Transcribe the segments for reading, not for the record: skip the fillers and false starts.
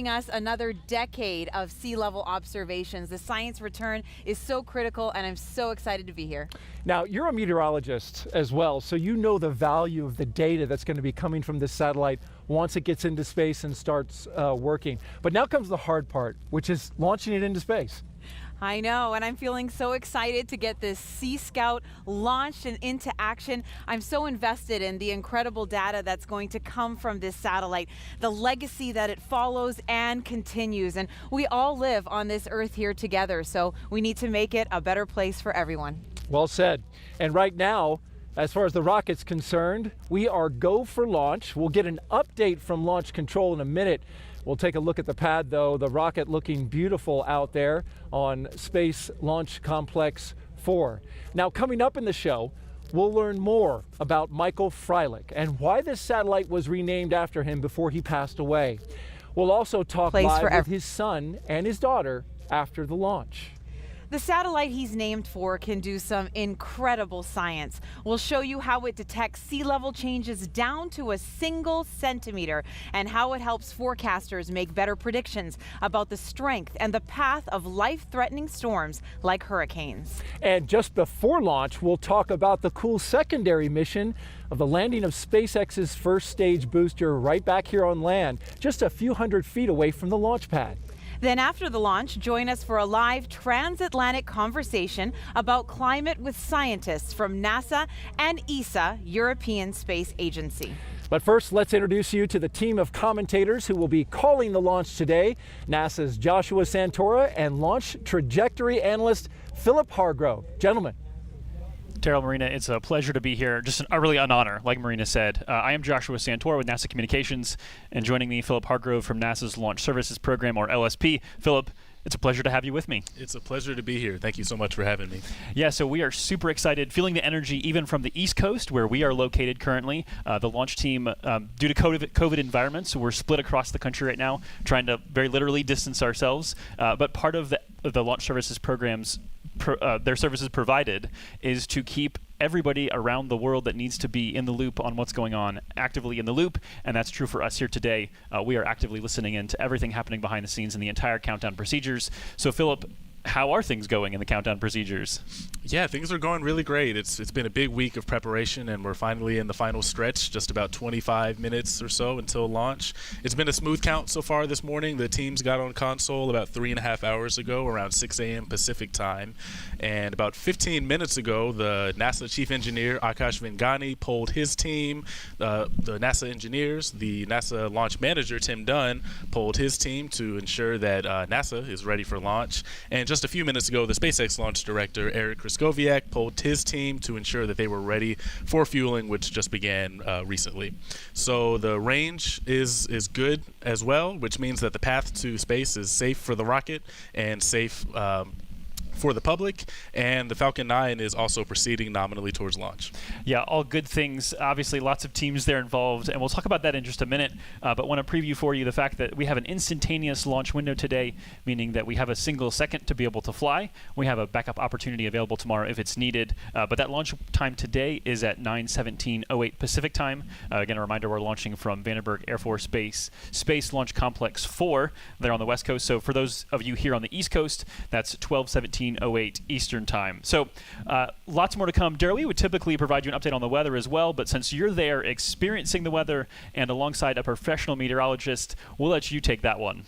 us another decade of sea level observations. The science return is so critical, and I'm so excited to be here. Now, you're a meteorologist as well, so you know the value of the data that's going to be coming from this satellite once it gets into space and starts working. But now comes the hard part, which is launching it into space. I know, and I'm feeling so excited to get this Sea Scout launched and into action. I'm so invested in the incredible data that's going to come from this satellite, the legacy that it follows and continues. And we all live on this Earth here together, so we need to make it a better place for everyone. Well said. And right now, as far as the rocket's concerned, we are go for launch. We'll get an update from Launch Control in a minute. We'll take a look at the pad, though. The rocket looking beautiful out there on Space Launch Complex 4. Now, coming up in the show, we'll learn more about Michael Freilich and why this satellite was renamed after him before he passed away. We'll also talk live with his son and his daughter after the launch. The satellite he's named for can do some incredible science. We'll show you how it detects sea level changes down to a single centimeter and how it helps forecasters make better predictions about the strength and the path of life-threatening storms like hurricanes. And just before launch, we'll talk about the cool secondary mission of the landing of SpaceX's first stage booster right back here on land, just a few hundred feet away from the launch pad. Then after the launch, join us for a live transatlantic conversation about climate with scientists from NASA and ESA, European Space Agency. But first, let's introduce you to the team of commentators who will be calling the launch today. NASA's Joshua Santora and launch trajectory analyst Philip Hargrove. Gentlemen. Terrell, Marina, it's a pleasure to be here. Just really an honor, like Marina said. I am Joshua Santora with NASA Communications, and joining me, Philip Hargrove from NASA's Launch Services Program, or LSP. Philip, it's a pleasure to have you with me. It's a pleasure to be here. Thank you so much for having me. Yeah, so we are super excited, feeling the energy even from the East Coast, where we are located currently. The launch team, due to COVID environments, we're split across the country right now, trying to very literally distance ourselves. But part of the Launch Services Program's their services provided is to keep everybody around the world that needs to be in the loop on what's going on actively in the loop, and that's true for us here today. We are actively listening in to everything happening behind the scenes in the entire countdown procedures. So Philip, how are things going in the countdown procedures? Yeah, things are going really great. It's been a big week of preparation, and we're finally in the final stretch, just about 25 minutes or so until launch. It's been a smooth count so far this morning. The teams got on console about 3.5 hours ago, around 6 a.m. Pacific time. And about 15 minutes ago, the NASA chief engineer, Akash Vengani, polled his team. The NASA engineers, the NASA launch manager, Tim Dunn, polled his team to ensure that NASA is ready for launch. And just a few minutes ago, the SpaceX launch director, Eric Kraskowiak, polled his team to ensure that they were ready for fueling, which just began recently. So the range is good as well, which means that the path to space is safe for the rocket and safe for the public, and the Falcon 9 is also proceeding nominally towards launch. Yeah, all good things. Obviously, lots of teams there involved, and we'll talk about that in just a minute, but want to preview for you the fact that we have an instantaneous launch window today, meaning that we have a single second to be able to fly. We have a backup opportunity available tomorrow if it's needed, but that launch time today is at 9:17:08 Pacific time. Again, a reminder, we're launching from Vandenberg Air Force Base Space Launch Complex 4 there on the West Coast. So for those of you here on the East Coast, that's 12:17:08 Eastern time. So lots more to come. Daryl, we would typically provide you an update on the weather as well, but since you're there experiencing the weather and alongside a professional meteorologist, we'll let you take that one.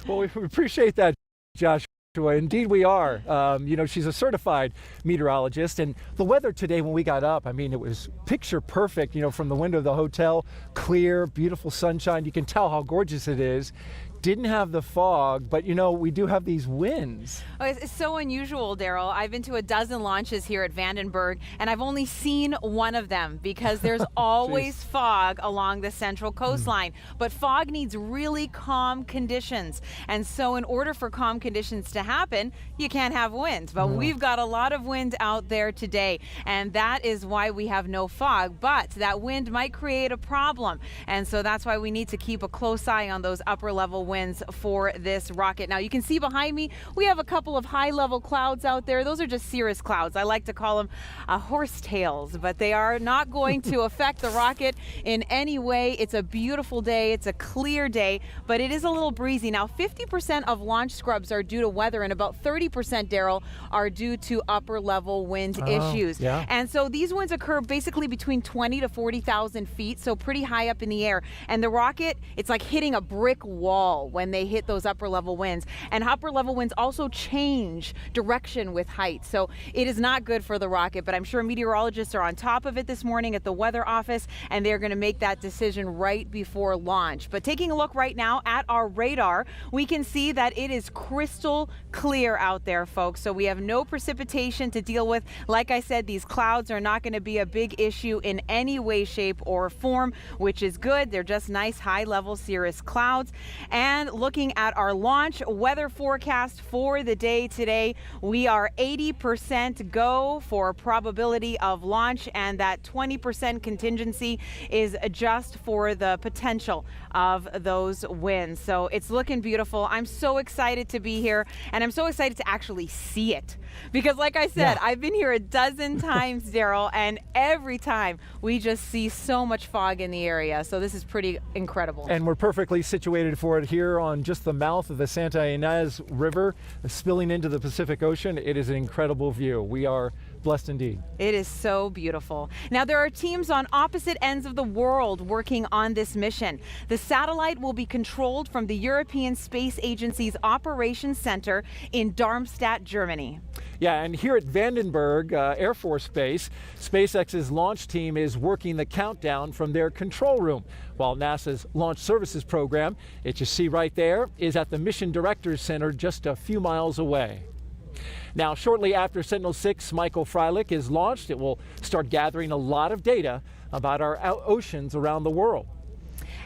Well, we appreciate that, Joshua. Indeed we are. You know, she's a certified meteorologist, and the weather today when we got up, I mean, it was picture perfect, you know, from the window of the hotel, clear, beautiful sunshine. You can tell how gorgeous it is. Didn't have the fog, but you know, we do have these winds. Oh, it's so unusual, Daryl. I've been to a dozen launches here at Vandenberg, and I've only seen one of them because there's always fog along the central coastline. But fog needs really calm conditions. And so in order for calm conditions to happen, you can't have wind. But we've got a lot of wind out there today, and that is why we have no fog. But that wind might create a problem. And so that's why we need to keep a close eye on those upper level winds for this rocket. Now you can see behind me, we have a couple of high-level clouds out there. Those are just cirrus clouds. I like to call them horsetails, but they are not going to affect the rocket in any way. It's a beautiful day. It's a clear day, but it is a little breezy. Now 50% of launch scrubs are due to weather, and about 30%, Daryl, are due to upper level wind issues. Yeah. And so these winds occur basically between 20 to 40,000 feet, so pretty high up in the air. And the rocket, it's like hitting a brick wall when they hit those upper level winds. And upper level winds also change direction with height. So it is not good for the rocket, but I'm sure meteorologists are on top of it this morning at the weather office, and they're going to make that decision right before launch. But taking a look right now at our radar, we can see that it is crystal clear out there, folks. So we have no precipitation to deal with. Like I said, these clouds are not going to be a big issue in any way, shape, or form, which is good. They're just nice high-level cirrus clouds. And looking at our launch weather forecast for the day today, we are 80% go for probability of launch, and that 20% contingency is just for the potential of those winds. So it's looking beautiful. I'm so excited to be here, and I'm so excited to actually see it. Because like I said, I've been here a dozen times, Daryl, and every time we just see so much fog in the area. So this is pretty incredible. And we're perfectly situated for it here on just the mouth of the Santa Ynez River, spilling into the Pacific Ocean. It is an incredible view. We are blessed indeed. It is so beautiful. Now, there are teams on opposite ends of the world working on this mission. The satellite will be controlled from the European Space Agency's Operations Center in Darmstadt, Germany. Yeah, and here at Vandenberg Air Force Base, SpaceX's launch team is working the countdown from their control room, while NASA's Launch Services Program, that you see right there, is at the Mission Directors Center just a few miles away. Now, shortly after Sentinel-6 Michael Freilich is launched, it will start gathering a lot of data about our oceans around the world.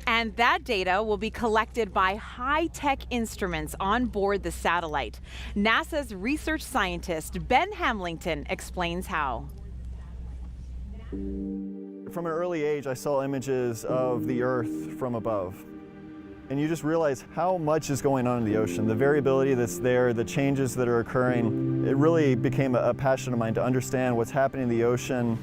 And that data will be collected by high-tech instruments on board the satellite. NASA's research scientist Ben Hamilton explains how. From an early age, I saw images of the Earth from above. And you just realize how much is going on in the ocean, the variability that's there, the changes that are occurring. It really became a passion of mine to understand what's happening in the ocean.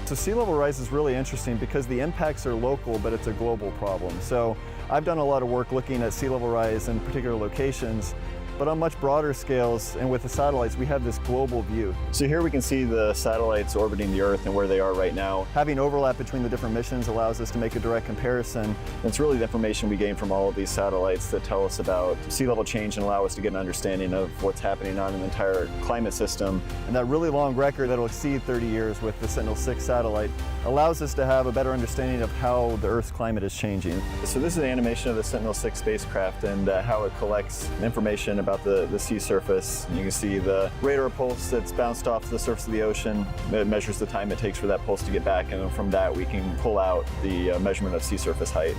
So sea level rise is really interesting because the impacts are local, but it's a global problem. So I've done a lot of work looking at sea level rise in particular locations, but on much broader scales, and with the satellites, we have this global view. So here we can see the satellites orbiting the Earth and where they are right now. Having overlap between the different missions allows us to make a direct comparison. It's really the information we gain from all of these satellites that tell us about sea level change and allow us to get an understanding of what's happening on an entire climate system. And that really long record that'll exceed 30 years with the Sentinel-6 satellite allows us to have a better understanding of how the Earth's climate is changing. So this is an animation of the Sentinel-6 spacecraft and how it collects information about the sea surface. You can see the radar pulse that's bounced off the surface of the ocean. It measures the time it takes for that pulse to get back, and then from that we can pull out the measurement of sea surface height.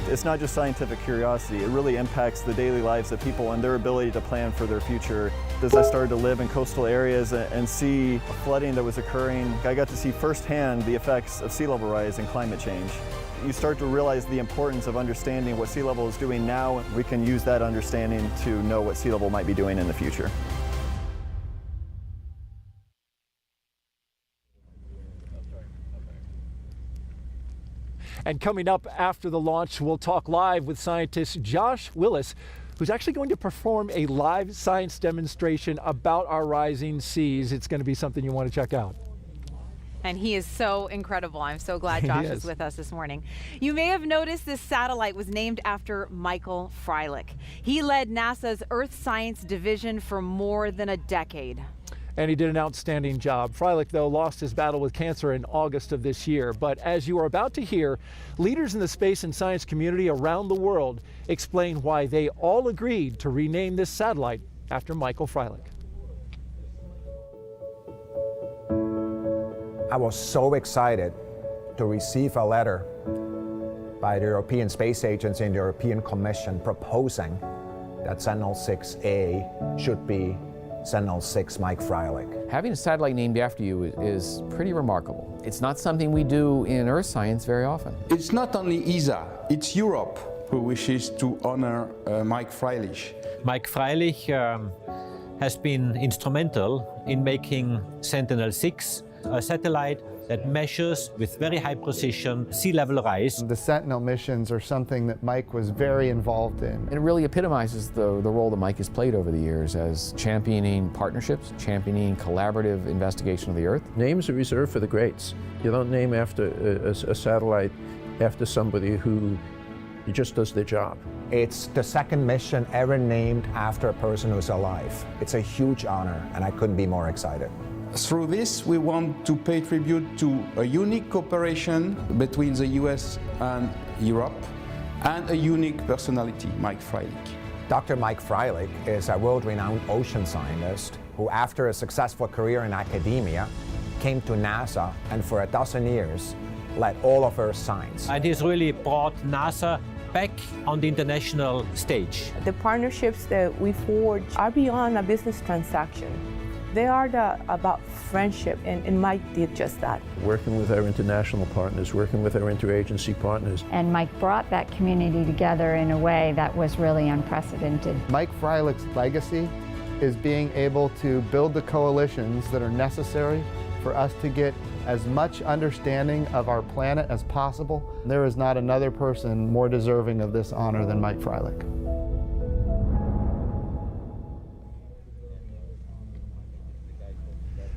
It's not just scientific curiosity, it really impacts the daily lives of people and their ability to plan for their future. As I started to live in coastal areas and see flooding that was occurring, I got to see firsthand the effects of sea level rise and climate change. You start to realize the importance of understanding what sea level is doing now. We can use that understanding to know what sea level might be doing in the future. And coming up after the launch, we'll talk live with scientist Josh Willis, who's actually going to perform a live science demonstration about our rising seas. It's going to be something you want to check out. And he is so incredible. I'm so glad Josh is with us this morning. You may have noticed this satellite was named after Michael Freilich. He led NASA's Earth Science Division for more than a decade. And he did an outstanding job. Freilich, though, lost his battle with cancer in August of this year. But as you are about to hear, leaders in the space and science community around the world explain why they all agreed to rename this satellite after Michael Freilich. I was so excited to receive a letter by the European Space Agency and the European Commission proposing that Sentinel-6A should be Sentinel-6 Mike Freilich. Having a satellite named after you is pretty remarkable. It's not something we do in Earth science very often. It's not only ESA, it's Europe who wishes to honor Mike Freilich. Mike Freilich has been instrumental in making Sentinel-6 a satellite that measures with very high precision sea level rise. The Sentinel missions are something that Mike was very involved in. It really epitomizes the role that Mike has played over the years as championing partnerships, championing collaborative investigation of the Earth. Names are reserved for the greats. You don't name after a satellite after somebody who just does their job. It's the second mission ever named after a person who's alive. It's a huge honor, and I couldn't be more excited. Through this, we want to pay tribute to a unique cooperation between the US and Europe, and a unique personality, Mike Freilich. Dr. Mike Freilich is a world-renowned ocean scientist who, after a successful career in academia, came to NASA and for a dozen years led all of Earth science. And he's really brought NASA back on the international stage. The partnerships that we forge are beyond a business transaction. They are about friendship, and Mike did just that. Working with our international partners, working with our interagency partners. And Mike brought that community together in a way that was really unprecedented. Mike Freilich's legacy is being able to build the coalitions that are necessary for us to get as much understanding of our planet as possible. There is not another person more deserving of this honor than Mike Freilich.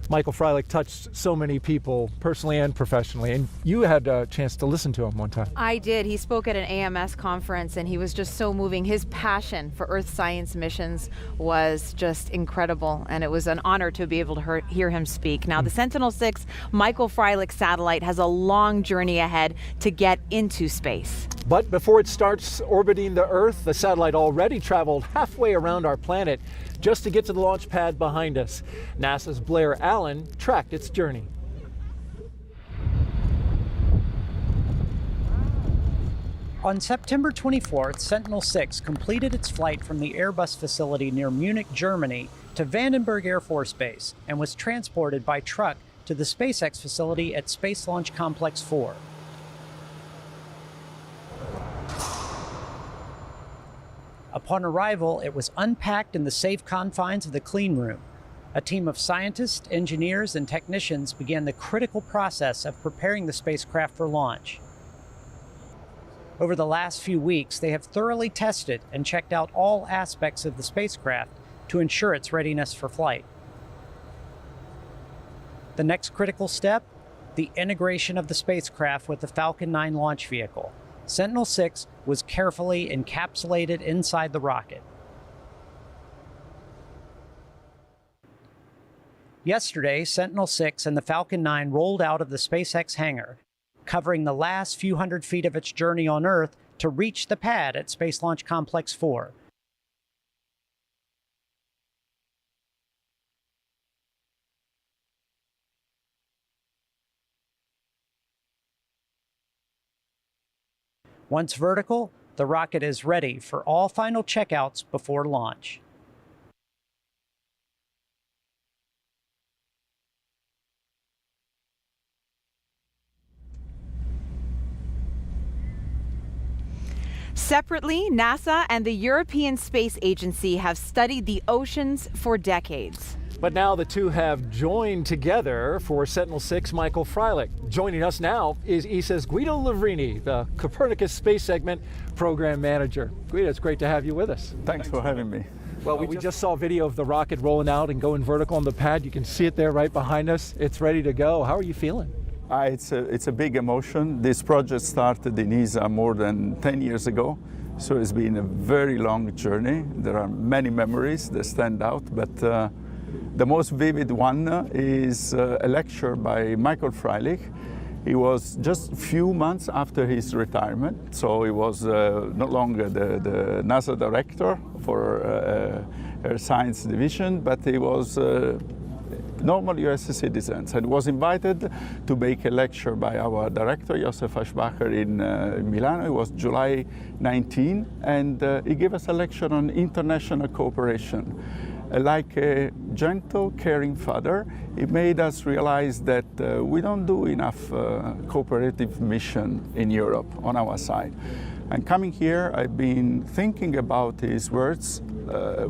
Michael Freilich touched so many people personally and professionally, and you had a chance to listen to him one time. I did. He spoke at an AMS conference, and he was just so moving. His passion for Earth science missions was just incredible, and it was an honor to be able to hear him speak. Now, the Sentinel-6 Michael Freilich satellite has a long journey ahead to get into space. But before it starts orbiting the Earth, the satellite already traveled halfway around our planet just to get to the launch pad behind us. NASA's Blair Allen tracked its journey. On September 24th, Sentinel-6 completed its flight from the Airbus facility near Munich, Germany to Vandenberg Air Force Base and was transported by truck to the SpaceX facility at Space Launch Complex 4. Upon arrival, it was unpacked in the safe confines of the clean room. A team of scientists, engineers, and technicians began the critical process of preparing the spacecraft for launch. Over the last few weeks, they have thoroughly tested and checked out all aspects of the spacecraft to ensure its readiness for flight. The next critical step, the integration of the spacecraft with the Falcon 9 launch vehicle. Sentinel-6 was carefully encapsulated inside the rocket. Yesterday, Sentinel-6 and the Falcon 9 rolled out of the SpaceX hangar, covering the last few hundred feet of its journey on Earth to reach the pad at Space Launch Complex 4. Once vertical, the rocket is ready for all final checkouts before launch. Separately, NASA and the European Space Agency have studied the oceans for decades. But now the two have joined together for Sentinel-6 Michael Freilich. Joining us now is ESA's Guido Livrini, the Copernicus Space Segment Program Manager. Guido, it's great to have you with us. Thanks for having me. Well, we just saw video of the rocket rolling out and going vertical on the pad. You can see it there right behind us. It's ready to go. How are you feeling? It's a big emotion. This project started in ESA more than 10 years ago, so it's been a very long journey. There are many memories that stand out, but the most vivid one is a lecture by Michael Freilich. He was just a few months after his retirement, so he was no longer the NASA director for Science Division, but he was normal US citizens, and was invited to make a lecture by our director, Josef Aschbacher, in Milano. It was July 19, and he gave us a lecture on international cooperation. like a gentle, caring father. It made us realize that we don't do enough cooperative mission in Europe on our side. And coming here, I've been thinking about his words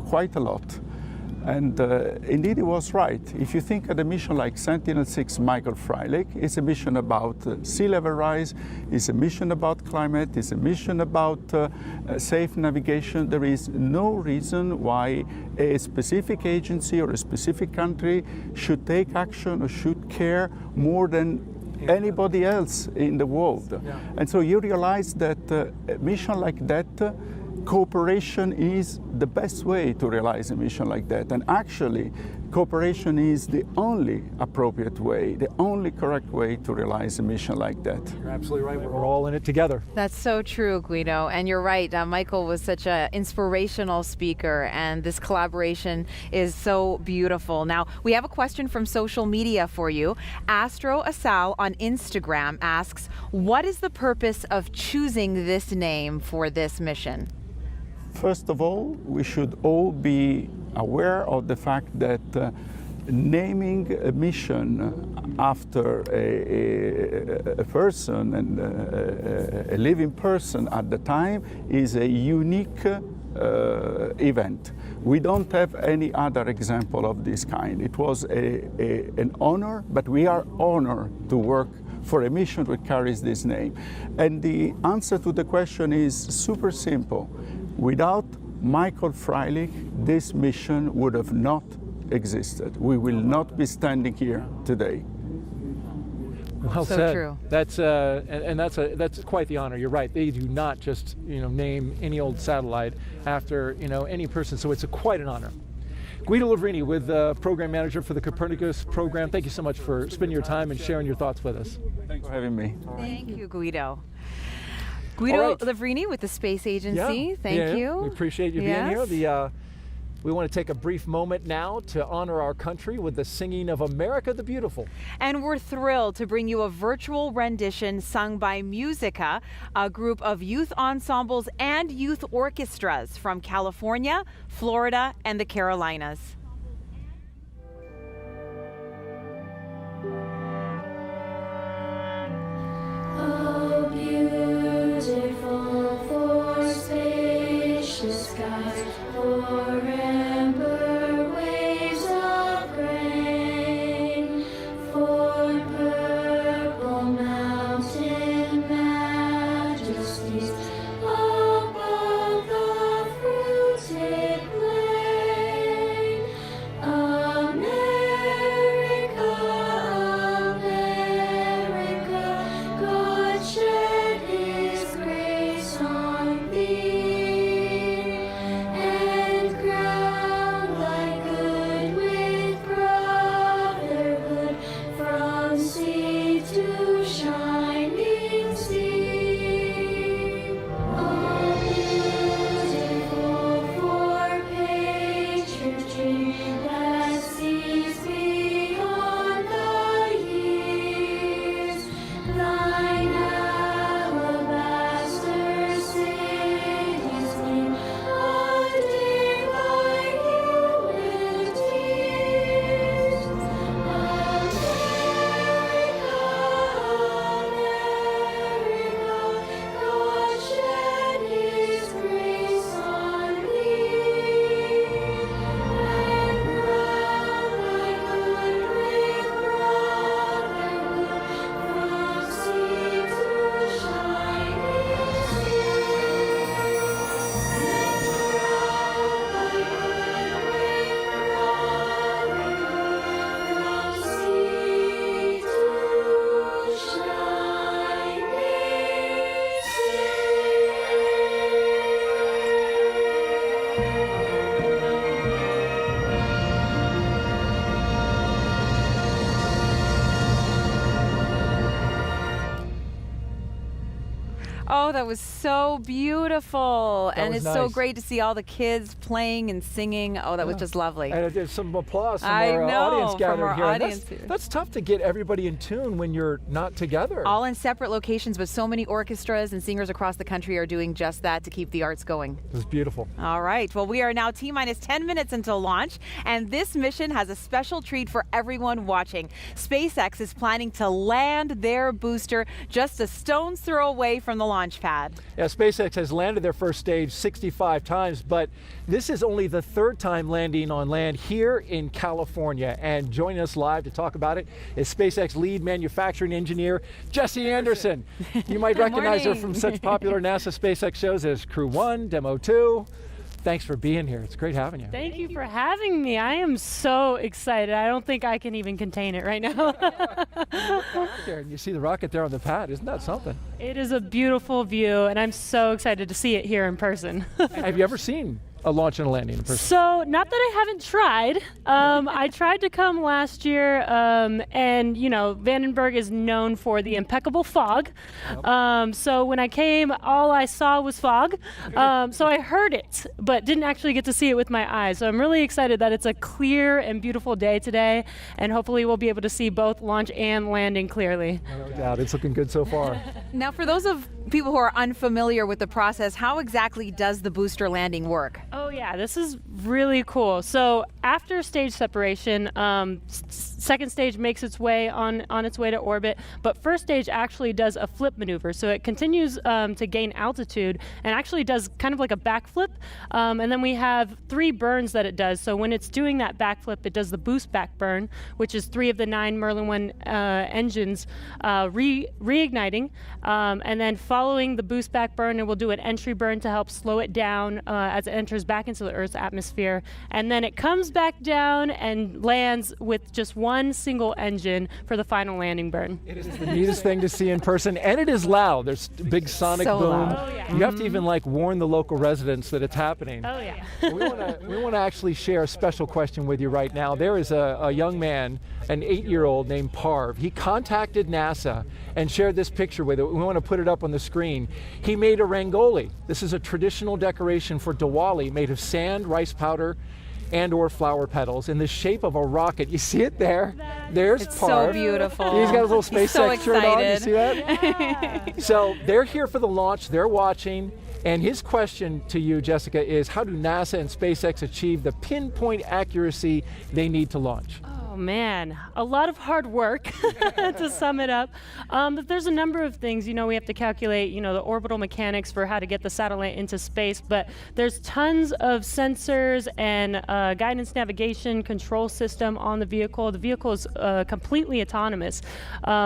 quite a lot. And indeed, he was right. If you think of a mission like Sentinel-6 Michael Freilich, it's a mission about sea level rise, it's a mission about climate, it's a mission about safe navigation. There is no reason why a specific agency or a specific country should take action or should care more than anybody else in the world. Yeah. And so you realize that a mission like that, cooperation is the best way to realize a mission like that. And actually, cooperation is the only appropriate way, the only correct way to realize a mission like that. You're absolutely right. We're all in it together. That's so true, Guido. And you're right. Michael was such an inspirational speaker, and this collaboration is so beautiful. Now, we have a question from social media for you. Astro Asal on Instagram asks, what is the purpose of choosing this name for this mission? First of all, we should all be aware of the fact that naming a mission after a person and a living person at the time is a unique event. We don't have any other example of this kind. It was an honor, but we are honored to work for a mission that carries this name. And the answer to the question is super simple. Without Michael Freilich, this mission would have not existed. We will not be standing here today. Well so said. True. That's that's quite the honor. You're right. They do not just name any old satellite after any person. So it's quite an honor. Guido Lavrini, with Program Manager for the Copernicus program. Thank you so much for spending your time and sharing your thoughts with us. Thanks for having me. Thank you, Guido. Guido Lavrini with the Space Agency. Thank you. We appreciate you being here. We want to take a brief moment now to honor our country with the singing of America the Beautiful. And we're thrilled to bring you a virtual rendition sung by Musica, a group of youth ensembles and youth orchestras from California, Florida, and the Carolinas. Oh, beautiful for spacious skies, for amber waves of grain, for purple mountain majesties above the fruited plain. America, America, God shed His grace on thee, and that was so beautiful. That And was it's so nice. great to see all the kids playing and singing. Oh, that was just lovely. And there's some applause from I our know, audience from gathered our here. And audience that's, here. that's tough to get everybody in tune when you're not together. All in separate locations, but so many orchestras and singers across the country are doing just that to keep the arts going. It was beautiful. All right. Well, we are now T-minus 10 minutes until launch, and this mission has a special treat for everyone watching. SpaceX is planning to land their booster just a stone's throw away from the launch pad. Yeah, SpaceX has landed their first stage 65 times, but this is only the third time landing on land here in California. And joining us live to talk about it is SpaceX lead manufacturing engineer, Jessie Anderson. You might recognize her from such popular NASA SpaceX shows as Crew 1, Demo 2. Thanks for being here. It's great having you. Thank you for having me. I am so excited. I don't think I can even contain it right now. There, and you see the rocket there on the pad. Isn't that something? It is a beautiful view, and I'm so excited to see it here in person. Have you ever seen a launch and a landing in person? So, not that I haven't tried. I tried to come last year, and you know, Vandenberg is known for the impeccable fog. So when I came, all I saw was fog. So I heard it, but didn't actually get to see it with my eyes. So I'm really excited that it's a clear and beautiful day today, and hopefully we'll be able to see both launch and landing clearly. No doubt, it's looking good so far. Now, for those of people who are unfamiliar with the process, how exactly does the booster landing work? Oh yeah, this is really cool. So after stage separation, second stage makes its way on its way to orbit, but first stage actually does a flip maneuver. So it continues to gain altitude and actually does kind of like a backflip. And then we have 3 burns that it does. So when it's doing that backflip, it does the boost back burn, which is 3 of the 9 Merlin 1 engines reigniting. And then following the boost back burn, it will do an entry burn to help slow it down as it enters back into the Earth's atmosphere. And then it comes back down and lands with just one single engine for the final landing burn. It is the neatest thing to see in person, and it is loud. There's a big sonic So boom. loud. Oh, yeah. You have to even like warn the local residents that it's happening. Oh yeah. We want to actually share a special question with you right now. There is a young man, an 8-year-old named Parv. He contacted NASA and shared this picture with it. We want to put it up on the screen. He made a rangoli. This is a traditional decoration for Diwali made of sand, rice powder, and or flower petals in the shape of a rocket. You see it there? There's It's Parv. so beautiful. He's got a little He's so SpaceX shirt on. You excited. see that? So they're here for the launch. They're watching. And his question to you, Jessica, is how do NASA and SpaceX achieve the pinpoint accuracy they need to launch? Oh man, a lot of hard work to sum it up. But there's a number of things, you know, we have to calculate, you know, the orbital mechanics for how to get the satellite into space, but there's tons of sensors and guidance navigation control system on the vehicle. The vehicle is completely autonomous.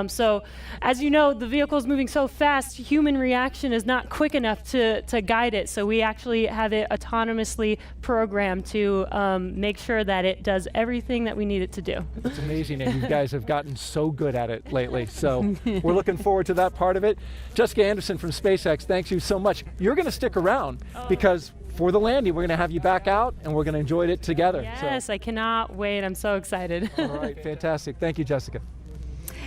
So as you know, the vehicle is moving so fast, human reaction is not quick enough to guide it. So we actually have it autonomously programmed to make sure that it does everything that we need it to do. It's amazing, and you guys have gotten so good at it lately. So we're looking forward to that part of it. Jessica Anderson from SpaceX, thanks you so much. You're going to stick around because for the landing, we're going to have you back out, and we're going to enjoy it together. Yes, I cannot wait. I'm so excited. All right, fantastic. Thank you, Jessica.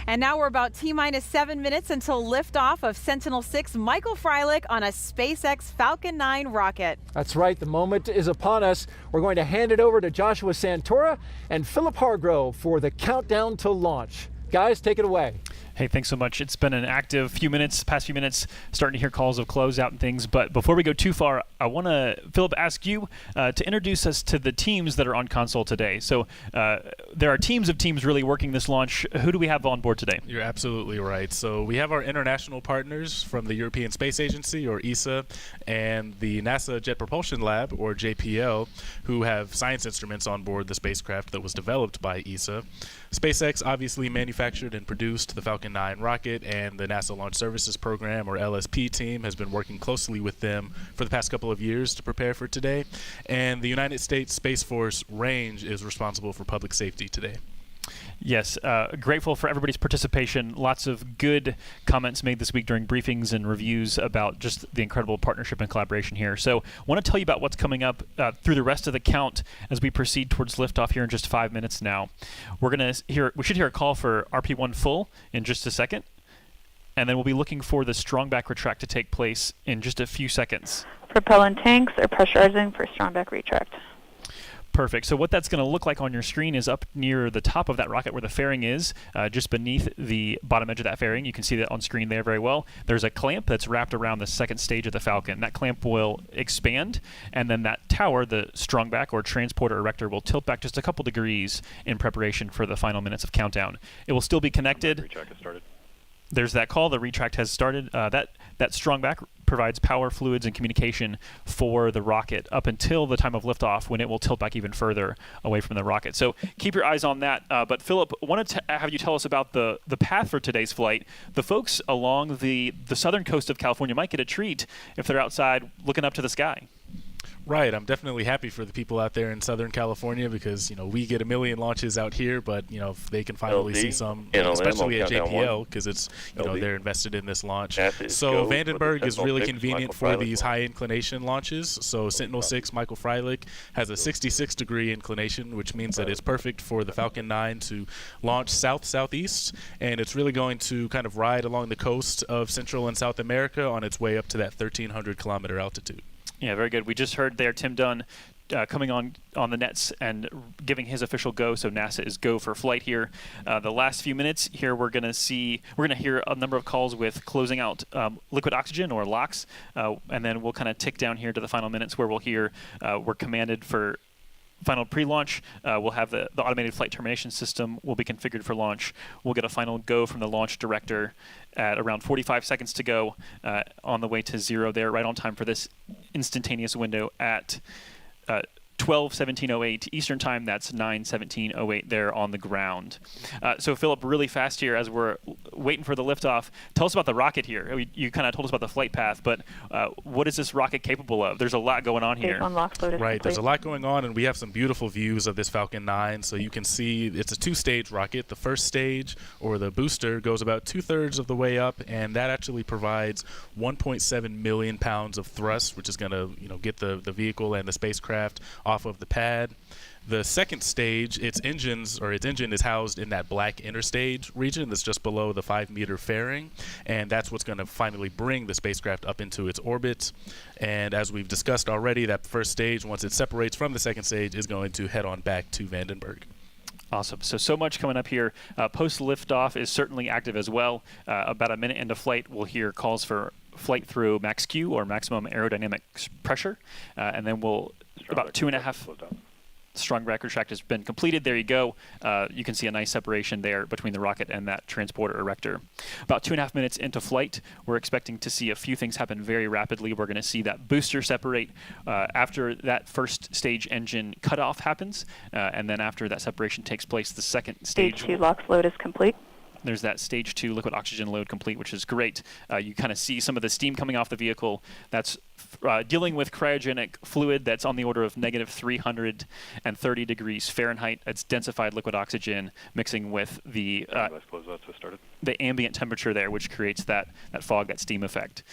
And now we're about T-minus 7 minutes until liftoff of Sentinel-6 Michael Freilich on a SpaceX Falcon 9 rocket. That's right, the moment is upon us. We're going to hand it over to Joshua Santora and Philip Hargrove for the countdown to launch. Guys, take it away. Hey, thanks so much. It's been an active past few minutes, starting to hear calls of closeout and things. But before we go too far, I want to, Philip, ask you to introduce us to the teams that are on console today. So there are teams of teams really working this launch. Who do we have on board today? You're absolutely right. So we have our international partners from the European Space Agency, or ESA, and the NASA Jet Propulsion Lab, or JPL, who have science instruments on board the spacecraft that was developed by ESA. SpaceX obviously manufactured and produced the Falcon 9 rocket, and the NASA Launch Services Program, or LSP team, has been working closely with them for the past couple of years to prepare for today. And the United States Space Force Range is responsible for public safety today. Yes, grateful for everybody's participation. Lots of good comments made this week during briefings and reviews about just the incredible partnership and collaboration here. So I want to tell you about what's coming up through the rest of the count as we proceed towards liftoff here in just 5 minutes now. We should hear a call for RP1 full in just a second. and then we'll be looking for the strongback retract to take place in just a few seconds. Propellant tanks are pressurizing for strongback retract. Perfect. So what that's going to look like on your screen is up near the top of that rocket where the fairing is, just beneath the bottom edge of that fairing. You can see that on screen there very well. There's a clamp that's wrapped around the second stage of the Falcon. That clamp will expand, and then that tower, the strongback or transporter erector, will tilt back just a couple degrees in preparation for the final minutes of countdown. It will still be connected. Retract has started. There's that call. The retract has started. That strongback provides power, fluids, and communication for the rocket up until the time of liftoff, when it will tilt back even further away from the rocket. So keep your eyes on that. But Philip, wanted to have you tell us about the path for today's flight. The folks along the southern coast of California might get a treat if they're outside looking up to the sky. Right. I'm definitely happy for the people out there in Southern California because, we get a million launches out here, but, if they can finally see some, especially at JPL, because it's, they're invested in this launch. So Vandenberg is really convenient for these high inclination launches. So Sentinel-6 Michael Freilich has a 66-degree inclination, which means that it's perfect for the Falcon 9 to launch south-southeast, and it's really going to kind of ride along the coast of Central and South America on its way up to that 1,300-kilometer altitude. Yeah, very good. We just heard there Tim Dunn coming on the nets and giving his official go. So NASA is go for flight here. The last few minutes here, we're going to hear a number of calls with closing out liquid oxygen or LOX, and then we'll kind of tick down here to the final minutes where we'll hear we're commanded for final pre-launch. We'll have the automated flight termination system will be configured for launch. We'll get a final go from the launch director at around 45 seconds to go on the way to 0 there, right on time for this instantaneous window at 12:17:08 Eastern Time. That's 9:17:08 there on the ground. So Philip, really fast here as we're waiting for the liftoff. Tell us about the rocket here. You kind of told us about the flight path, but what is this rocket capable of? There's a lot going on here. Right, there's a lot going on, and we have some beautiful views of this Falcon 9. So you can see it's a two-stage rocket. The first stage, or the booster, goes about 2/3 of the way up, and that actually provides 1.7 million pounds of thrust, which is going to get the vehicle and the spacecraft off of the pad. The second stage, its engine is housed in that black interstage region that's just below the 5-meter fairing, and that's what's going to finally bring the spacecraft up into its orbit. And as we've discussed already, that first stage, once it separates from the second stage, is going to head on back to Vandenberg. Awesome. So much coming up here. Post liftoff is certainly active as well. About a minute into flight, we'll hear calls for flight through max Q, or maximum aerodynamic pressure, and then we'll about 2.5. Strongback retract has been completed. There you go. You can see a nice separation there between the rocket and that transporter erector. About 2.5 minutes into flight, we're expecting to see a few things happen very rapidly. We're going to see that booster separate after that first stage engine cutoff happens, and then after that separation takes place, the second stage. Stage 2 LOX load is complete. There's that stage 2 liquid oxygen load complete, which is great. You kind of see some of the steam coming off the vehicle. That's dealing with cryogenic fluid that's on the order of negative 330 degrees Fahrenheit. It's densified liquid oxygen mixing with the ambient temperature there, which creates that fog, that steam effect.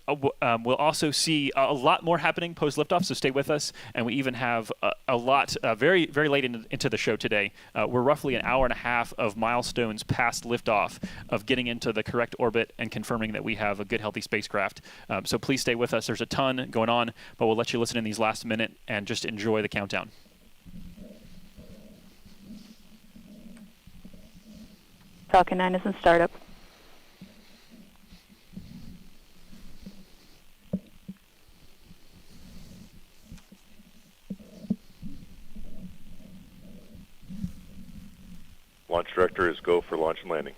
We'll also see a lot more happening post liftoff, so stay with us. And we even have a lot very, very late into the show today. We're roughly an hour and a half of milestones past liftoff of getting into the correct orbit and confirming that we have a good, healthy spacecraft. So please stay with us. There's a ton going on, but we'll let you listen in these last minute and just enjoy the countdown. Falcon 9 is in startup. Launch director is go for launch and landing.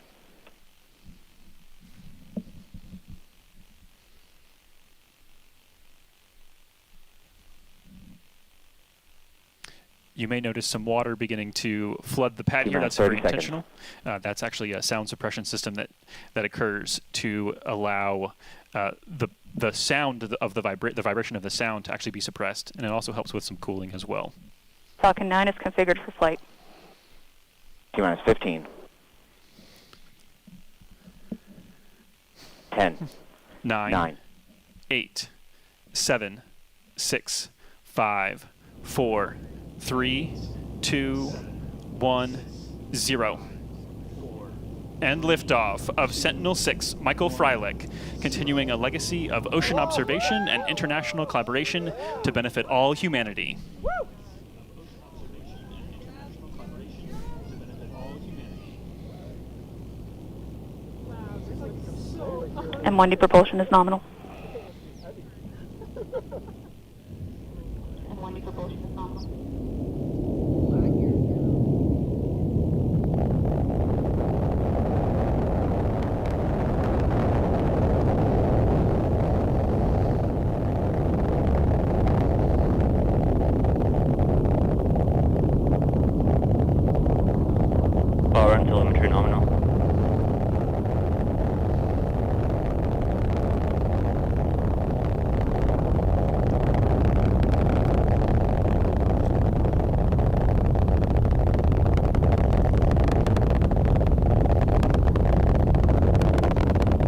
You may notice some water beginning to flood the pad here. That's very intentional. That's actually a sound suppression system that occurs to allow the sound of the vibration of the sound to actually be suppressed, and it also helps with some cooling as well. Falcon 9 is configured for flight. T-minus 15. 10. 9. 8. 7. 6. 5. 4. 3, 2, 1, 0. And liftoff of Sentinel-6, Michael Freilich, continuing a legacy of ocean observation and international collaboration to benefit all humanity. M1D propulsion is nominal. Power and telemetry nominal.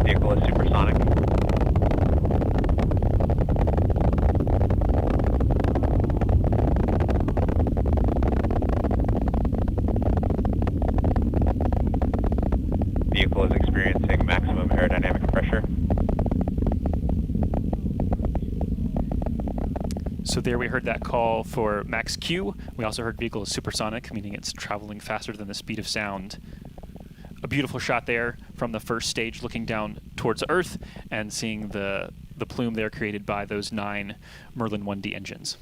Vehicle is supersonic. Vehicle is experiencing maximum aerodynamic pressure. So there we heard that call for max Q. We also heard vehicle is supersonic, meaning it's traveling faster than the speed of sound. A beautiful shot there from the first stage looking down towards Earth and seeing the plume there created by those 9 Merlin 1D engines.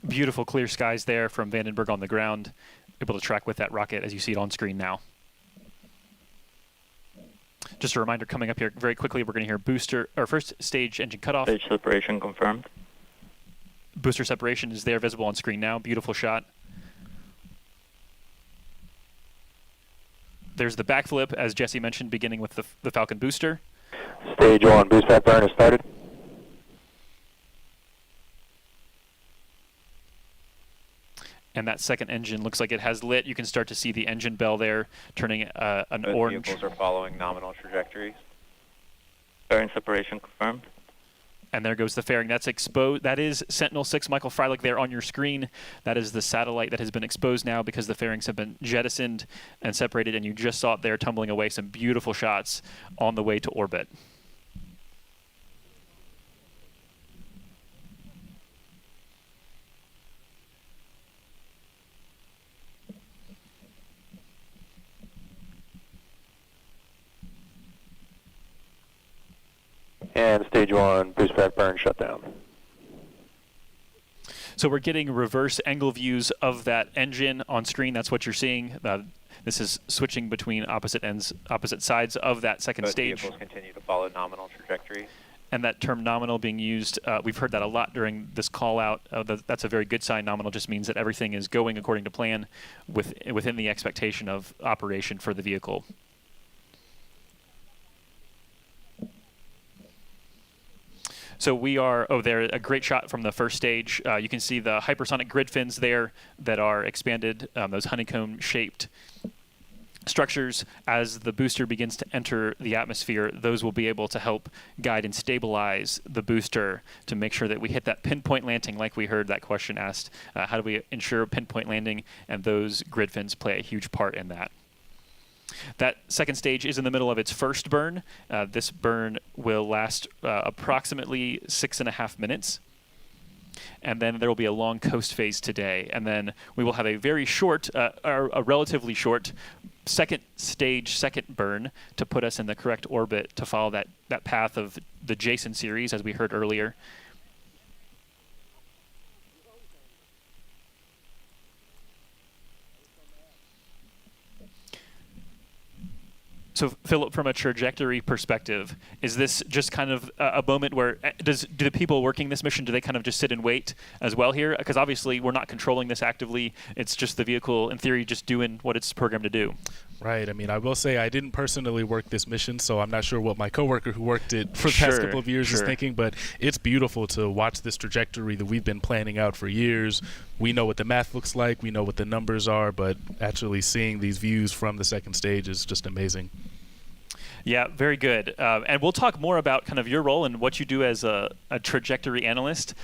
Beautiful clear skies there from Vandenberg on the ground, able to track with that rocket as you see it on screen now. Just a reminder, coming up here very quickly, we're going to hear booster or first stage engine cutoff. Stage separation confirmed. Booster separation is there, visible on screen now. Beautiful shot. There's the backflip, as Jesse mentioned, beginning with the Falcon booster. Stage 1 boost pack burn has started. And that second engine looks like it has lit. You can start to see the engine bell there turning an orange. Vehicles are following nominal trajectories. Fairing separation confirmed. And there goes the fairing. That's exposed. That is Sentinel-6, Michael Freilich there on your screen. That is the satellite that has been exposed now because the fairings have been jettisoned and separated, and you just saw it there tumbling away. Some beautiful shots on the way to orbit. And stage 1 boost pack burn shut down. So we're getting reverse angle views of that engine on screen. That's what you're seeing. This is switching between opposite sides of that second Both stage. vehicles continue to follow nominal trajectories. And that term nominal being used, we've heard that a lot during this call out. That's a very good sign. Nominal just means that everything is going according to plan within the expectation of operation for the vehicle. So we are, there, a great shot from the first stage. You can see the hypersonic grid fins there that are expanded, those honeycomb-shaped structures. As the booster begins to enter the atmosphere, those will be able to help guide and stabilize the booster to make sure that we hit that pinpoint landing like we heard that question asked. How do we ensure pinpoint landing? And those grid fins play a huge part in that. That second stage is in the middle of its first burn. This burn will last approximately 6.5 minutes. And then there will be a long coast phase today. And then we will have a very short, a relatively short second stage, second burn to put us in the correct orbit to follow that path of the Jason series, as we heard earlier. So, Philip, from a trajectory perspective, is this just kind of a moment where do the people working this mission, do they kind of just sit and wait as well here? Because obviously we're not controlling this actively. It's just the vehicle, in theory, just doing what it's programmed to do. Right. I mean, I will say I didn't personally work this mission, so I'm not sure what my coworker who worked it for the past couple of years is thinking, but it's beautiful to watch this trajectory that we've been planning out for years. We know what the math looks like, we know what the numbers are, but actually seeing these views from the second stage is just amazing. Yeah, very good. And we'll talk more about kind of your role and what you do as a trajectory analyst.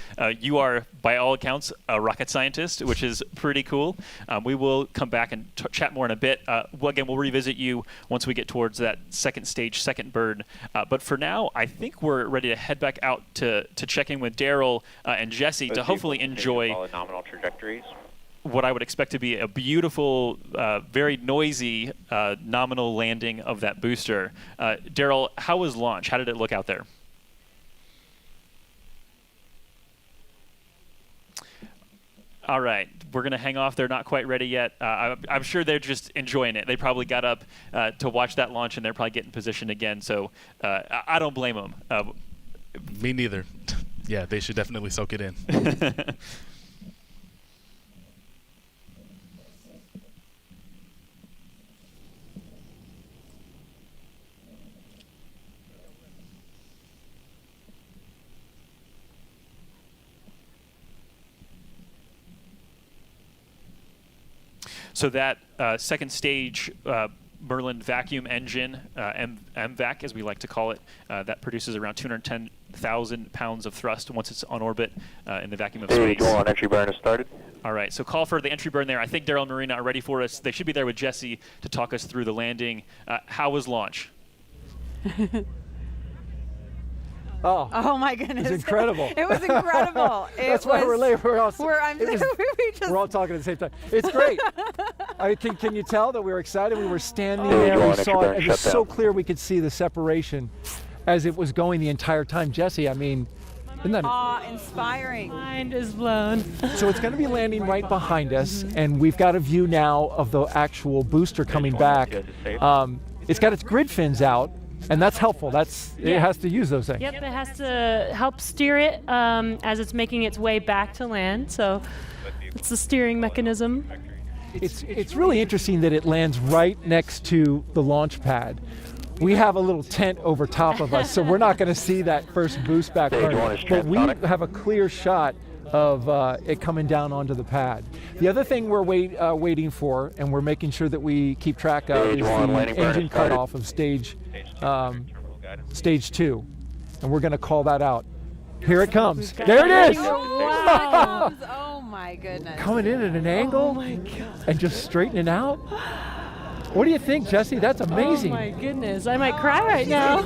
You are, by all accounts, a rocket scientist, which is pretty cool. We will come back and chat more in a bit. Again, we'll revisit you once we get towards that second stage, second bird. But for now, I think we're ready to head back out to check in with Daryl and Jesse to hopefully enjoy nominal trajectories. what I would expect to be a beautiful, very noisy nominal landing of that booster. Daryl, how was launch? How did it look out there? All right, we're going to hang off. They're not quite ready yet. I'm sure they're just enjoying it. They probably got up to watch that launch, and they're probably getting positioned again. So I don't blame them. Me neither. Yeah, they should definitely soak it in. So that second stage Merlin vacuum engine, MVAC as we like to call it, that produces around 210,000 pounds of thrust once it's on orbit in the vacuum of space. On entry burn has started. All right, so call for the entry burn there. I think Daryl and Marina are ready for us. They should be there with Jesse to talk us through the landing. How was launch? Oh my goodness! It was incredible. It was incredible. That's why we're late. We're all talking at the same time. It's great. Can you tell that we were excited? We were standing there. We saw it. It was so clear we could see the separation as it was going the entire time. Jesse, I mean, isn't that awe-inspiring? Mind is blown. So it's going to be landing right behind us, and we've got a view now of the actual booster coming back. It's got its grid fins out. And that's helpful. It has to use those things. Yep, it has to help steer it as it's making its way back to land. So it's the steering mechanism. It's really interesting that it lands right next to the launch pad. We have a little tent over top of us, so we're not going to see that first boost back burn. But we have a clear shot of it coming down onto the pad. The other thing we're waiting for, and we're making sure that we keep track of, is the engine cutoff of stage 2, and we're going to call that out. Here it comes. There it is. Wow. Oh my goodness. Coming in at an angle and just straightening out. What do you think, Jesse? That's amazing. Oh my goodness, I might cry right now.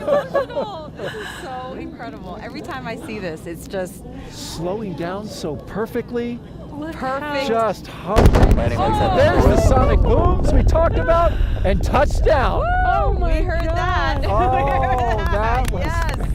This is so incredible. Every time I see this, it's just slowing down so perfectly. Perfect. Just hovering. There's the sonic booms we talked about, and touchdown. Oh my! We heard that. Oh, that was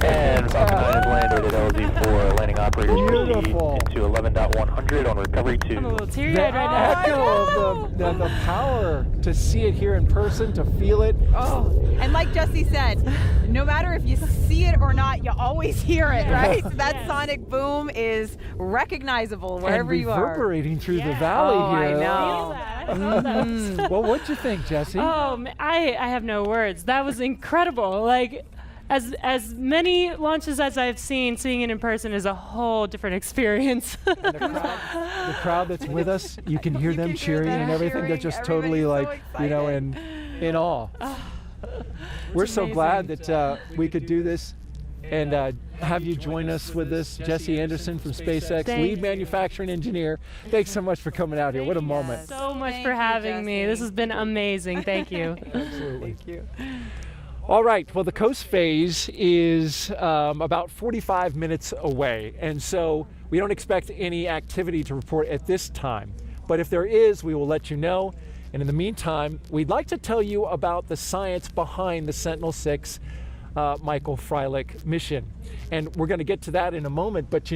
And Falcon 9 has landed at LZ4. Landing operators beautiful. proceed into 11.100 on recovery 2. I'm a little teary-eyed The right now. echo of the power to see it here in person, to feel it. Oh, and like Jesse said, no matter if you see it or not, you always hear it, right? So that sonic boom is recognizable wherever and you are. Reverberating through the valley here. I know. Well, what'd you think, Jesse? I have no words. That was incredible. Like, as many launches as I've seen, seeing it in person is a whole different experience. The crowd that's with us, you can hear them cheering and everything. They're just totally like, in awe. We're so glad that we could do this and have you join us with this. Jesse Anderson from SpaceX, lead manufacturing engineer. Thanks so much for coming out here. What a moment. So much for having me. This has been amazing. Thank you. Absolutely. Thank you. All right, well, the coast phase is about 45 minutes away, and so we don't expect any activity to report at this time. But if there is, we will let you know. And in the meantime, we'd like to tell you about the science behind the Sentinel-6 Michael Freilich mission. And we're going to get to that in a moment, but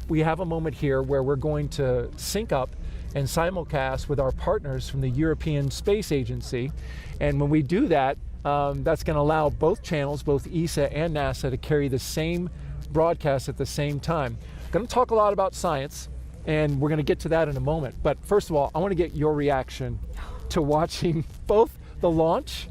we have a moment here where we're going to sync up and simulcast with our partners from the European Space Agency. And when we do that, That's going to allow both channels, both ESA and NASA, to carry the same broadcast at the same time. Going to talk a lot about science, and we're going to get to that in a moment. But first of all, I want to get your reaction to watching both the launch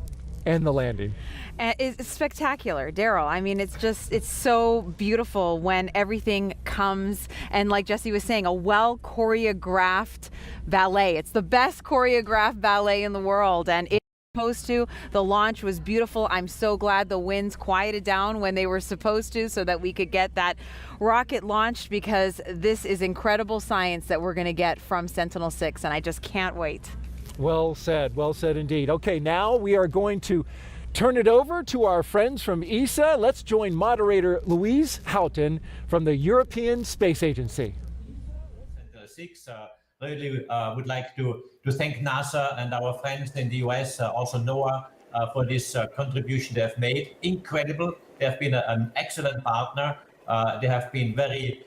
and the landing. It's spectacular, Daryl. I mean, it's so beautiful when everything comes, and like Jesse was saying, a well choreographed ballet. It's the best choreographed ballet in the world, and it's supposed to. The launch was beautiful. I'm so glad the winds quieted down when they were supposed to, so that we could get that rocket launched, because this is incredible science that we're going to get from Sentinel-6, and I just can't wait. Well said indeed. Okay, now we are going to turn it over to our friends from ESA. Let's join moderator Louise Houghton from the European Space Agency. Sentinel-6 really would like to thank NASA and our friends in the US, also NOAA, for this contribution they have made. Incredible. They have been an excellent partner. They have been very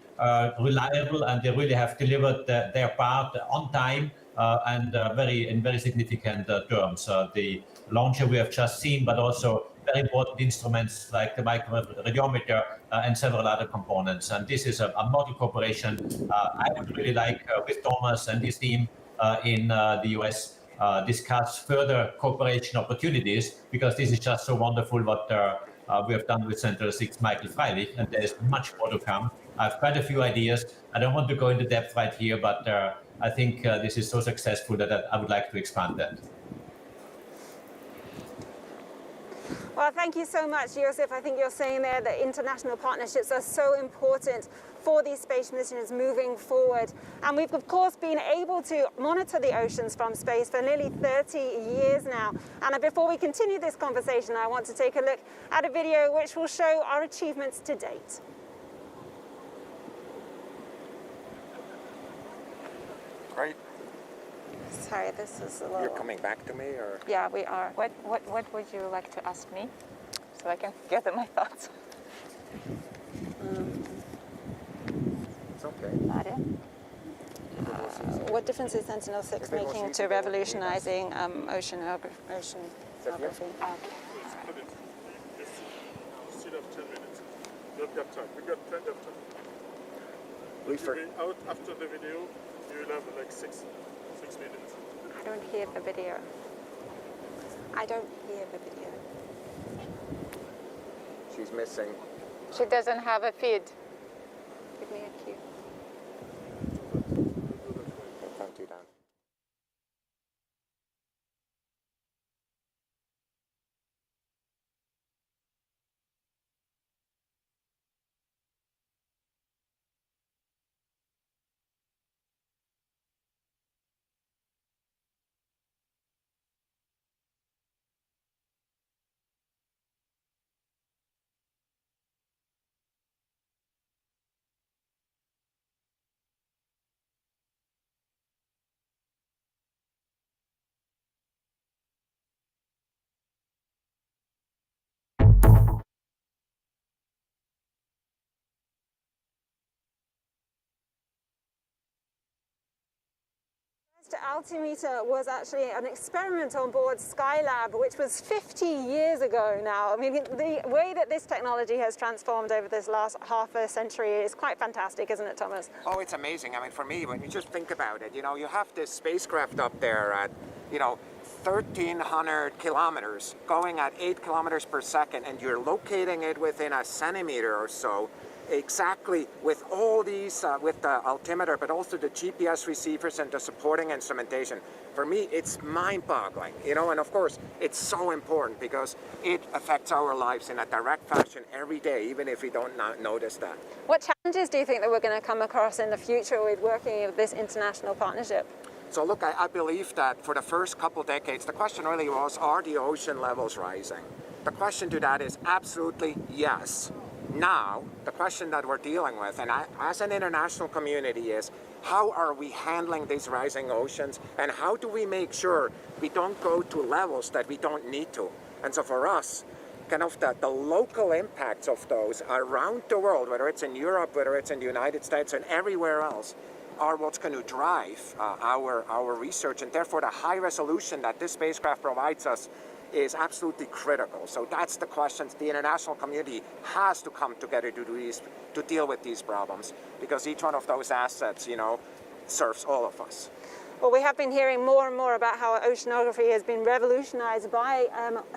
reliable, and they really have delivered their part on time and in very significant terms. The launcher we have just seen, but also very important instruments like the Radiometer and several other components. And this is a model cooperation I would really like with Thomas and his team in the US discuss further cooperation opportunities, because this is just so wonderful what we have done with Sentinel-6 Michael Freilich, and there is much more to come. I have quite a few ideas. I don't want to go into depth right here, but I think this is so successful that I would like to expand that. Well, thank you so much, Josef. I think you're saying there that international partnerships are so important for these space missions moving forward. And we've, of course, been able to monitor the oceans from space for nearly 30 years now. And before we continue this conversation, I want to take a look at a video which will show our achievements to date. Great. Sorry, this is a little... You're coming back to me, or? Yeah, we are. What would you like to ask me, so I can gather my thoughts? It's okay. Nadia? What difference is Sentinel-6 making to revolutionizing oceanography? Still have 10 minutes. Don't have time. We got plenty of time. You'll be out after the video. You will have like six minutes. I don't hear the video. I don't hear the video. She's missing. She doesn't have a feed. Give me a cue. Count you down. Altimeter was actually an experiment on board Skylab, which was 50 years ago now. I mean, the way that this technology has transformed over this last half a century is quite fantastic, isn't it, Thomas? Oh, it's amazing. I mean, for me, when you just think about it, you know, you have this spacecraft up there at, 1,300 kilometers, going at 8 kilometers per second, and you're locating it within a centimeter or so, exactly with all these, with the altimeter, but also the GPS receivers and the supporting instrumentation. For me, it's mind-boggling, and of course, it's so important because it affects our lives in a direct fashion every day, even if we don't notice that. What challenges do you think that we're going to come across in the future with working with this international partnership? So look, I believe that for the first couple decades, the question really was, are the ocean levels rising? The question to that is absolutely yes. Now, the question that we're dealing with, and as an international community, is how are we handling these rising oceans, and how do we make sure we don't go to levels that we don't need to? And so for us, kind of the local impacts of those around the world, whether it's in Europe, whether it's in the United States, and everywhere else, are what's going to drive our research, and therefore the high resolution that this spacecraft provides us is absolutely critical. So that's the question. The international community has to come together to deal with these problems, because each one of those assets, serves all of us. Well, we have been hearing more and more about how oceanography has been revolutionized by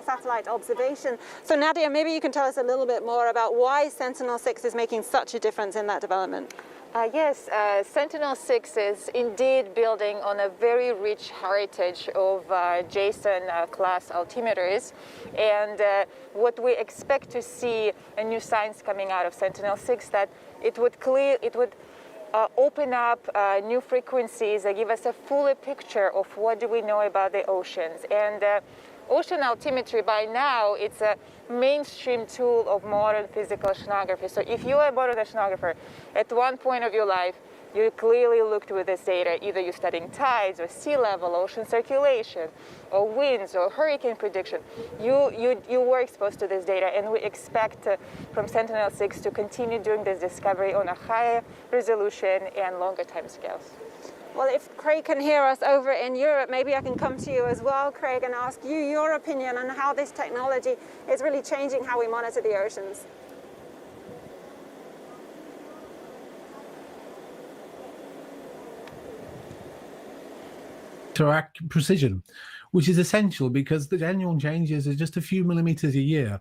satellite observation. So Nadia, maybe you can tell us a little bit more about why Sentinel-6 is making such a difference in that development. Yes, Sentinel-6 is indeed building on a very rich heritage of JSON-class altimeters, and what we expect to see a new science coming out of Sentinel-6 that it would open up new frequencies that give us a fuller picture of what do we know about the oceans. And ocean altimetry, by now, it's a mainstream tool of modern physical oceanography. So if you are a modern oceanographer, at one point of your life, you clearly looked with this data. Either you're studying tides or sea level, ocean circulation, or winds or hurricane prediction. You were exposed to this data, and we expect from Sentinel-6 to continue doing this discovery on a higher resolution and longer timescales. Well, if Craig can hear us over in Europe, maybe I can come to you as well, Craig, and ask you your opinion on how this technology is really changing how we monitor the oceans. To precision, which is essential because the annual changes are just a few millimeters a year.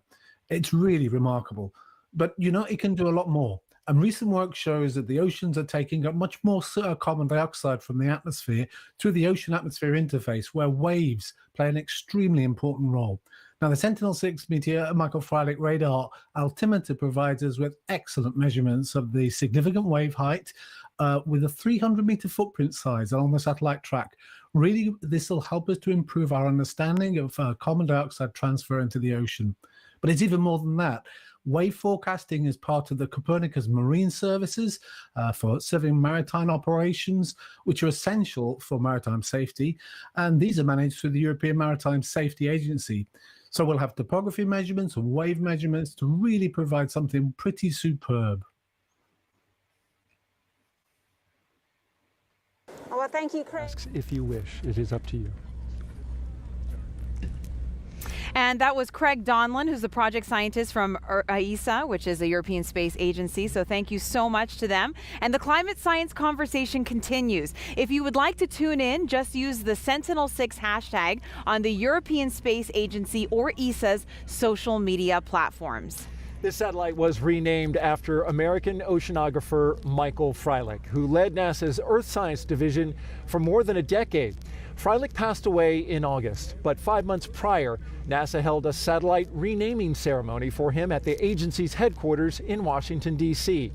It's really remarkable. But it can do a lot more. And recent work shows that the oceans are taking up much more carbon dioxide from the atmosphere through the ocean-atmosphere interface, where waves play an extremely important role. Now, the Sentinel-6 Meteor Michael Freilich radar altimeter provides us with excellent measurements of the significant wave height with a 300-meter footprint size along the satellite track. Really, this will help us to improve our understanding of carbon dioxide transfer into the ocean. But it's even more than that. Wave forecasting is part of the Copernicus Marine Services for serving maritime operations, which are essential for maritime safety. And these are managed through the European Maritime Safety Agency. So we'll have topography measurements and wave measurements to really provide something pretty superb. Well, thank you, Craig. If you wish, it is up to you. And that was Craig Donlan, who's the project scientist from ESA, which is the European Space Agency. So thank you so much to them. And the climate science conversation continues. If you would like to tune in, just use the Sentinel-6 hashtag on the European Space Agency or ESA's social media platforms. This satellite was renamed after American oceanographer Michael Freilich, who led NASA's Earth Science Division for more than a decade. Freilich passed away in August, but 5 months prior, NASA held a satellite renaming ceremony for him at the agency's headquarters in Washington, D.C.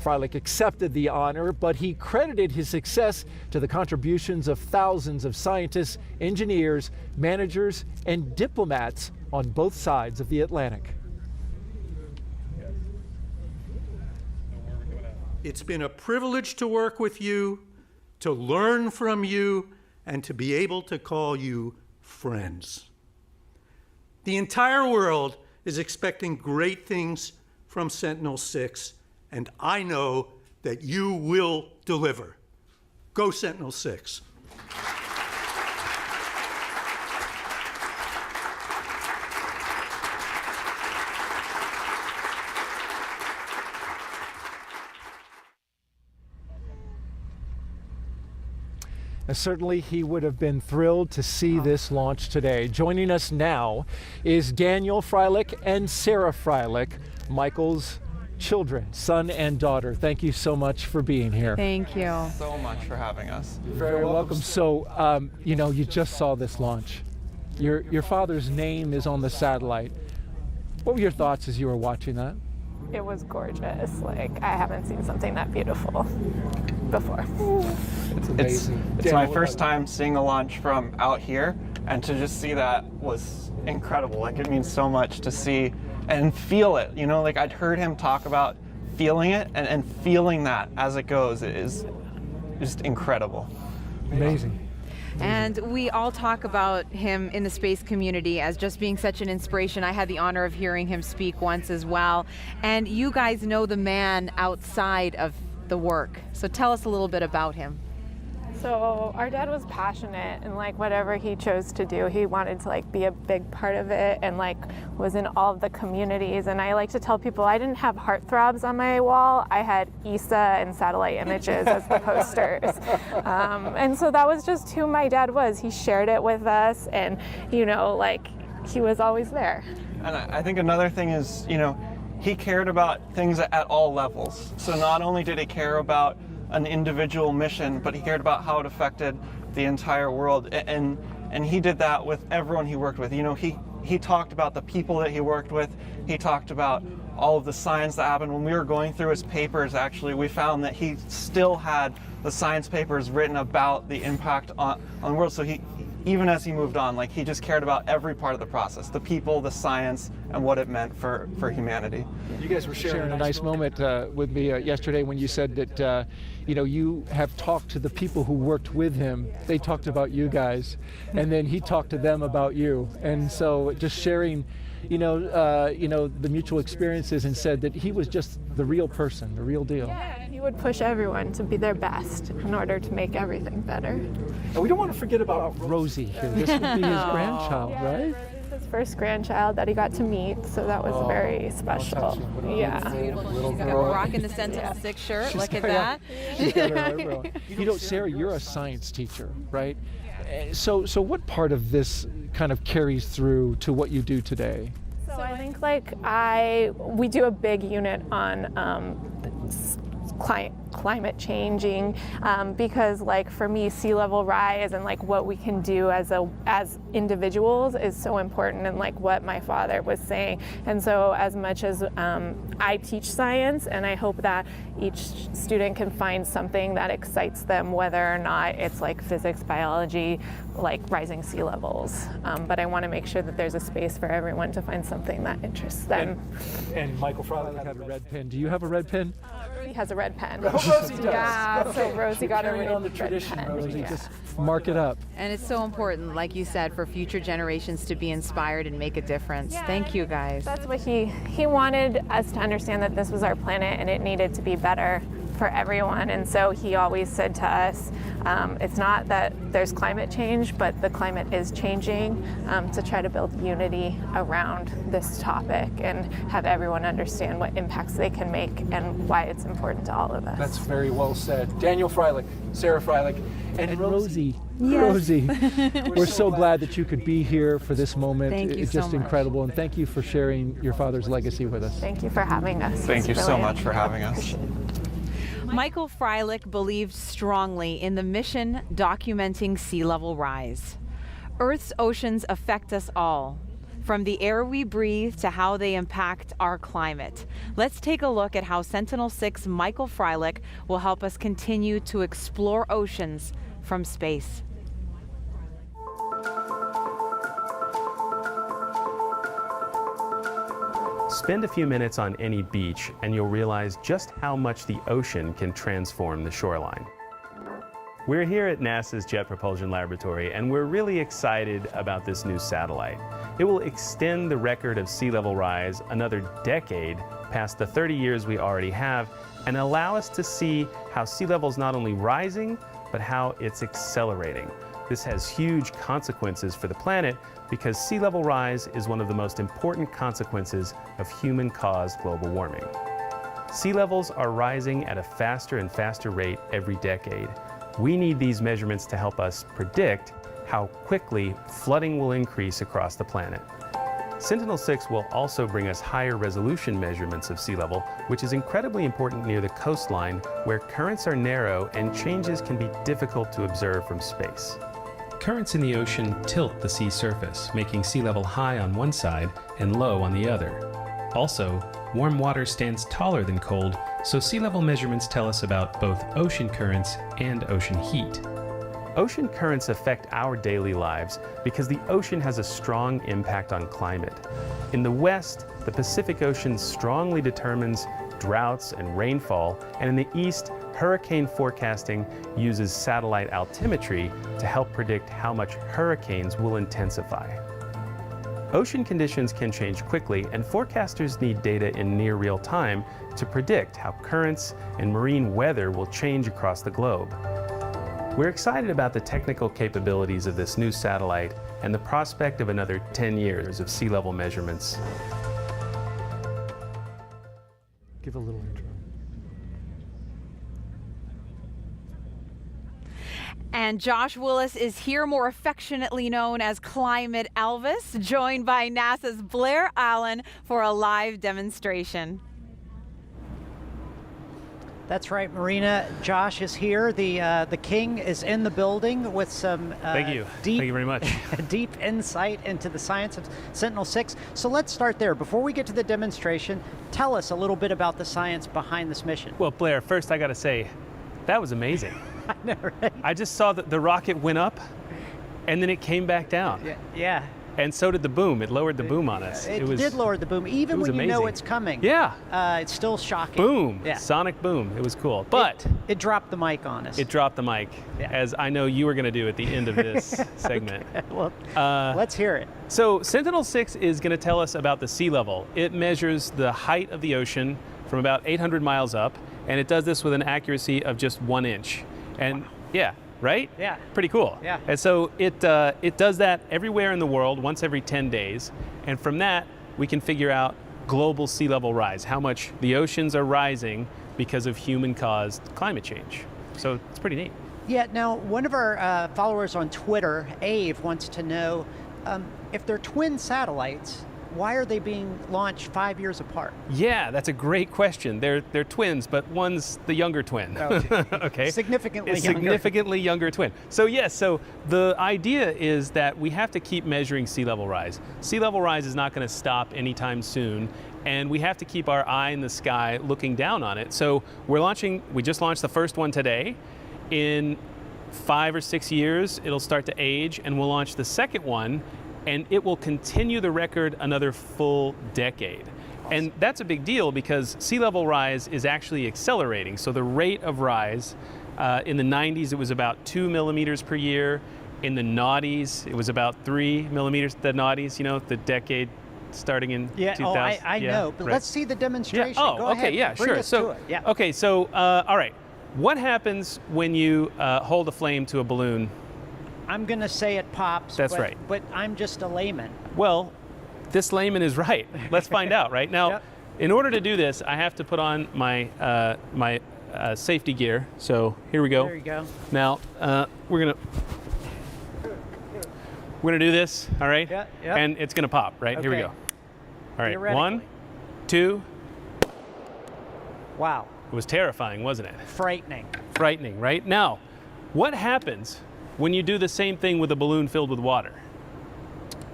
Freilich accepted the honor, but he credited his success to the contributions of thousands of scientists, engineers, managers, and diplomats on both sides of the Atlantic. It's been a privilege to work with you, to learn from you, and to be able to call you friends. The entire world is expecting great things from Sentinel-6, and I know that you will deliver. Go Sentinel-6. Certainly, he would have been thrilled to see this launch today. Joining us now is Daniel Freilich and Sarah Freilich, Michael's children, son and daughter. Thank you so much for being here. Thank you so much for having us. You're very welcome. So, you just saw this launch. Your father's name is on the satellite. What were your thoughts as you were watching that? It was gorgeous. Like, I haven't seen something that beautiful before. It's amazing. It's my first time seeing a launch from out here, and to just see that was incredible. Like, it means so much to see and feel it. Like, I'd heard him talk about feeling it, and feeling that as it goes is just incredible. Amazing. And we all talk about him in the space community as just being such an inspiration. I had the honor of hearing him speak once as well. And you guys know the man outside of the work. So tell us a little bit about him. So our dad was passionate, and like whatever he chose to do, he wanted to like be a big part of it, and like was in all of the communities. And I like to tell people I didn't have heartthrobs on my wall. I had ESA and satellite images as the posters. And so that was just who my dad was. He shared it with us, and you know, like he was always there. And I think another thing is, you know, he cared about things at all levels. So not only did he care about an individual mission, but he cared about how it affected the entire world. And he did that with everyone he worked with. You know, he talked about the people that he worked with. He talked about all of the science that happened. When we were going through his papers, actually, we found that he still had the science papers written about the impact on the world. So even as he moved on, like he just cared about every part of the process, the people, the science, and what it meant for humanity. You guys were sharing a nice moment with me yesterday when you said that you know, you have talked to the people who worked with him. They talked about you guys, and then he talked to them about you. And so just sharing, you know, the mutual experiences, and said that he was just the real person, the real deal. Yeah, and he would push everyone to be their best in order to make everything better. And we don't want to forget about Rosie here. This would be his grandchild, right? His first grandchild that he got to meet, so that was very special. Yeah. She's got rocking the Sentinel-6 shirt. Look at that. She's got her eyebrow. You know, Sarah, you're a science teacher, right? So what part of this kind of carries through to what you do today? So I think like we do a big unit on climate changing, because like for me, sea level rise and like what we can do as individuals is so important, and like what my father was saying. And so as much as I teach science, and I hope that each student can find something that excites them, whether or not it's like physics, biology, like rising sea levels. But I want to make sure that there's a space for everyone to find something that interests them. And Michael Freilich had a red pen. Do you have a red pen? He has a red pen. Rosie does. Yeah, so Rosie got a red on the tradition, pen. Rosie. Yeah. Just mark it up. And it's so important, like you said, for future generations to be inspired and make a difference. Yeah, Thank you, guys. That's what he wanted us to understand, that this was our planet and it needed to be better for everyone. And so he always said to us, it's not that there's climate change, but the climate is changing, to try to build unity around this topic and have everyone understand what impacts they can make and why it's important to all of us. That's very well said. Daniel Freilich, Sarah Freilich, and Rosie. Yes. Rosie, we're so glad that you could be here for this moment. Thank you It's so just much. incredible, and thank you for sharing your father's legacy with us. Thank you for having us. Thank you It's so really much for having us. Michael Freilich believed strongly in the mission documenting sea level rise. Earth's oceans affect us all, from the air we breathe to how they impact our climate. Let's take a look at how Sentinel-6 Michael Freilich will help us continue to explore oceans from space. Spend a few minutes on any beach and you'll realize just how much the ocean can transform the shoreline. We're here at NASA's Jet Propulsion Laboratory, and we're really excited about this new satellite. It will extend the record of sea level rise another decade past the 30 years we already have, and allow us to see how sea level is not only rising, but how it's accelerating. This has huge consequences for the planet because sea level rise is one of the most important consequences of human-caused global warming. Sea levels are rising at a faster and faster rate every decade. We need these measurements to help us predict how quickly flooding will increase across the planet. Sentinel-6 will also bring us higher resolution measurements of sea level, which is incredibly important near the coastline where currents are narrow and changes can be difficult to observe from space. Currents in the ocean tilt the sea surface, making sea level high on one side and low on the other. Also, warm water stands taller than cold, so sea level measurements tell us about both ocean currents and ocean heat. Ocean currents affect our daily lives because the ocean has a strong impact on climate. In the west, the Pacific Ocean strongly determines droughts and rainfall, and in the east, hurricane forecasting uses satellite altimetry to help predict how much hurricanes will intensify. Ocean conditions can change quickly, and forecasters need data in near real time to predict how currents and marine weather will change across the globe. We're excited about the technical capabilities of this new satellite and the prospect of another 10 years of sea level measurements. Give a little intro. And Josh Willis is here, more affectionately known as Climate Elvis, joined by NASA's Blair Allen for a live demonstration. That's right, Marina. Josh is here. The king is in the building with some Thank you. Thank you very much. deep insight into the science of Sentinel-6. So let's start there. Before we get to the demonstration, tell us a little bit about the science behind this mission. Well, Blair, first I got to say, that was amazing. I know, right? I just saw that the rocket went up and then it came back down. Yeah. And so did the boom. It lowered the boom on us. It did lower the boom, even when you know it's coming. Yeah. It's still shocking. Boom. Yeah. Sonic boom. It was cool. But it dropped the mic on us. It dropped the mic, as I know you were going to do at the end of this segment. Okay. Well, let's hear it. So Sentinel-6 is going to tell us about the sea level. It measures the height of the ocean from about 800 miles up, and it does this with an accuracy of just 1 inch. And yeah, right? Yeah. Pretty cool. Yeah. And so it does that everywhere in the world, once every 10 days. And from that, we can figure out global sea level rise, how much the oceans are rising because of human-caused climate change. So it's pretty neat. Yeah, now one of our followers on Twitter, Ave, wants to know if they're twin satellites, why are they being launched 5 years apart? Yeah, that's a great question. They're twins, but one's the younger twin. Okay. Significantly younger twin. So yes, so the idea is that we have to keep measuring sea level rise. Sea level rise is not going to stop anytime soon, and we have to keep our eye in the sky looking down on it. So we just launched the first one today. In 5 or 6 years, it'll start to age, and we'll launch the second one, and it will continue the record another full decade. Awesome. And that's a big deal because sea level rise is actually accelerating. So the rate of rise, in the 90s, it was about 2 millimeters per year. In the noughties, it was about 3 millimeters, the noughties, you know, the decade starting in 2000. I know, but let's see the demonstration. Yeah. Oh, Go okay, ahead. yeah, Bring sure. us to it. Yeah. Okay, so, all right. What happens when you hold a flame to a balloon? I'm going to say it pops. That's right. But I'm just a layman. Well, this layman is right. Let's find out, right? Now, in order to do this, I have to put on my safety gear. So here we go. There you go. Now, we're gonna do this, all right? Yeah. And it's gonna pop, right? Okay. Here we go. All right, Theoretically. 1, 2. Wow. It was terrifying, wasn't it? Frightening. Frightening, right? Now, what happens when you do the same thing with a balloon filled with water?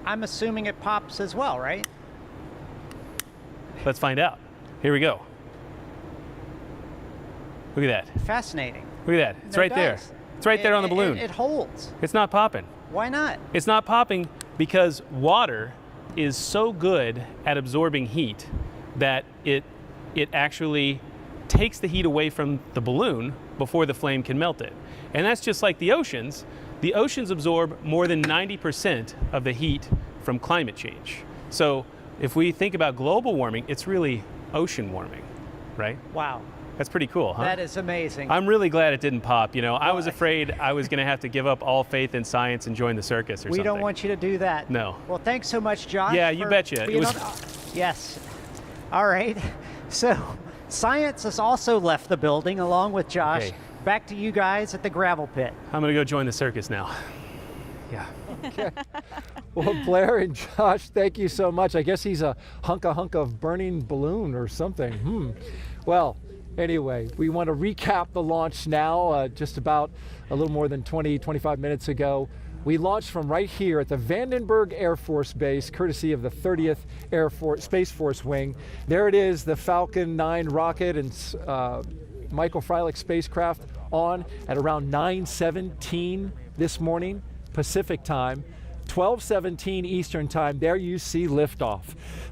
I'm assuming it pops as well, right? Let's find out. Here we go. Look at that. Fascinating. Look at that. It's right there. It's right there on the balloon. It holds. It's not popping. Why not? It's not popping because water is so good at absorbing heat that it actually takes the heat away from the balloon before the flame can melt it. And that's just like the oceans. The oceans absorb more than 90% of the heat from climate change. So if we think about global warming, it's really ocean warming, right? Wow. That's pretty cool, huh? That is amazing. I'm really glad it didn't pop. You know, I was afraid I was going to have to give up all faith in science and join the circus or something. We don't want you to do that. No. Well, thanks so much, Josh. Yeah, you betcha. It was... Yes. All right. So science has also left the building along with Josh. Okay. Back to you guys at the gravel pit. I'm going to go join the circus now. Yeah. Okay. Well, Blair and Josh, thank you so much. I guess he's a hunk of burning balloon or something. Well, anyway, we want to recap the launch now. Just about a little more than 25 minutes ago. We launched from right here at the Vandenberg Air Force Base, courtesy of the 30th Space Force Wing. There it is, the Falcon 9 rocket and Michael Freilich spacecraft on at around 9:17 this morning, Pacific time. 12:17 Eastern time. There you see liftoff.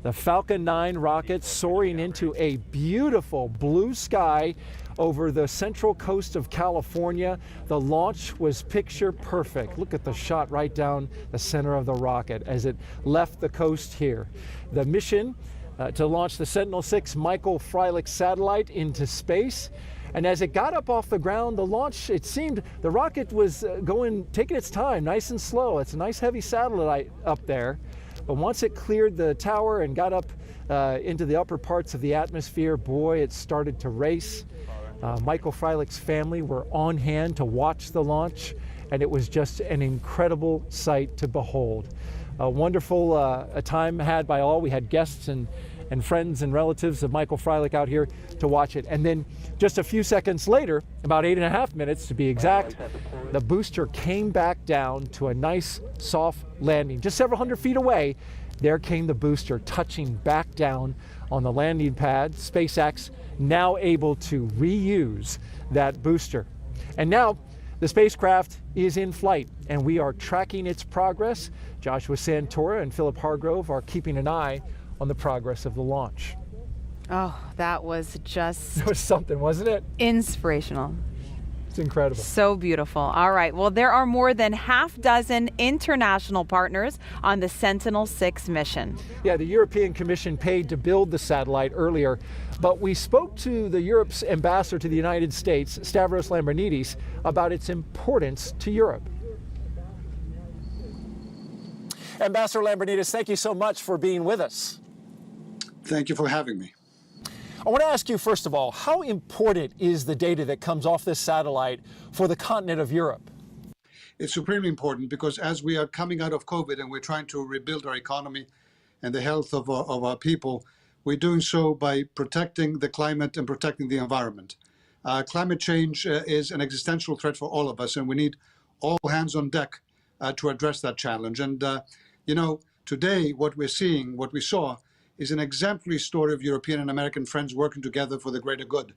The Falcon 9 rocket soaring into a beautiful blue sky over the central coast of California. The launch was picture perfect. Look at the shot right down the center of the rocket as it left the coast here. The mission to launch the Sentinel-6 Michael Freilich satellite into space. And as it got up off the ground, the launch, it seemed the rocket was taking its time, nice and slow. It's a nice heavy satellite up there. But once it cleared the tower and got up into the upper parts of the atmosphere, boy, it started to race. Michael Freilich's family were on hand to watch the launch, and it was just an incredible sight to behold. A wonderful a time had by all. We had guests and friends and relatives of Michael Freilich out here to watch it. And then just a few seconds later, about 8.5 minutes to be exact, the booster came back down to a nice soft landing. Just several hundred feet away, there came the booster touching back down on the landing pad. SpaceX now able to reuse that booster. And now the spacecraft is in flight and we are tracking its progress. Joshua Santora and Philip Hargrove are keeping an eye on the progress of the launch. Oh, that was just... It was something, wasn't it? Inspirational. It's incredible. So beautiful. All right. Well, there are more than half dozen international partners on the Sentinel-6 mission. Yeah, the European Commission paid to build the satellite earlier, but we spoke to the Europe's ambassador to the United States, Stavros Lambrinidis, about its importance to Europe. Ambassador Lambrinidis, thank you so much for being with us. Thank you for having me. I want to ask you, first of all, how important is the data that comes off this satellite for the continent of Europe? It's supremely important because as we are coming out of COVID and we're trying to rebuild our economy and the health of our people, we're doing so by protecting the climate and protecting the environment. Climate change is an existential threat for all of us, and we need all hands on deck to address that challenge. And, you know, today what we're seeing, what we saw, is an exemplary story of European and American friends working together for the greater good.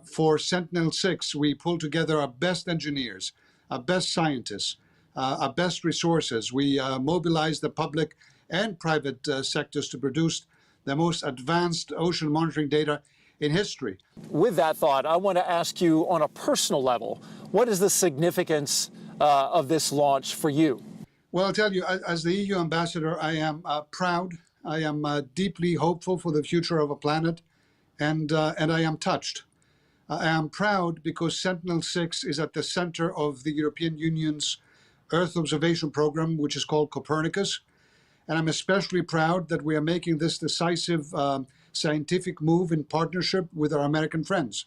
For Sentinel-6, we pulled together our best engineers, our best scientists, our best resources. We mobilized the public and private sectors to produce the most advanced ocean monitoring data in history. With that thought, I want to ask you on a personal level, what is the significance of this launch for you? Well, I'll tell you, as the EU ambassador, I am proud. I am deeply hopeful for the future of our planet, and I am touched. I am proud because Sentinel-6 is at the center of the European Union's Earth observation program, which is called Copernicus. And I'm especially proud that we are making this decisive scientific move in partnership with our American friends.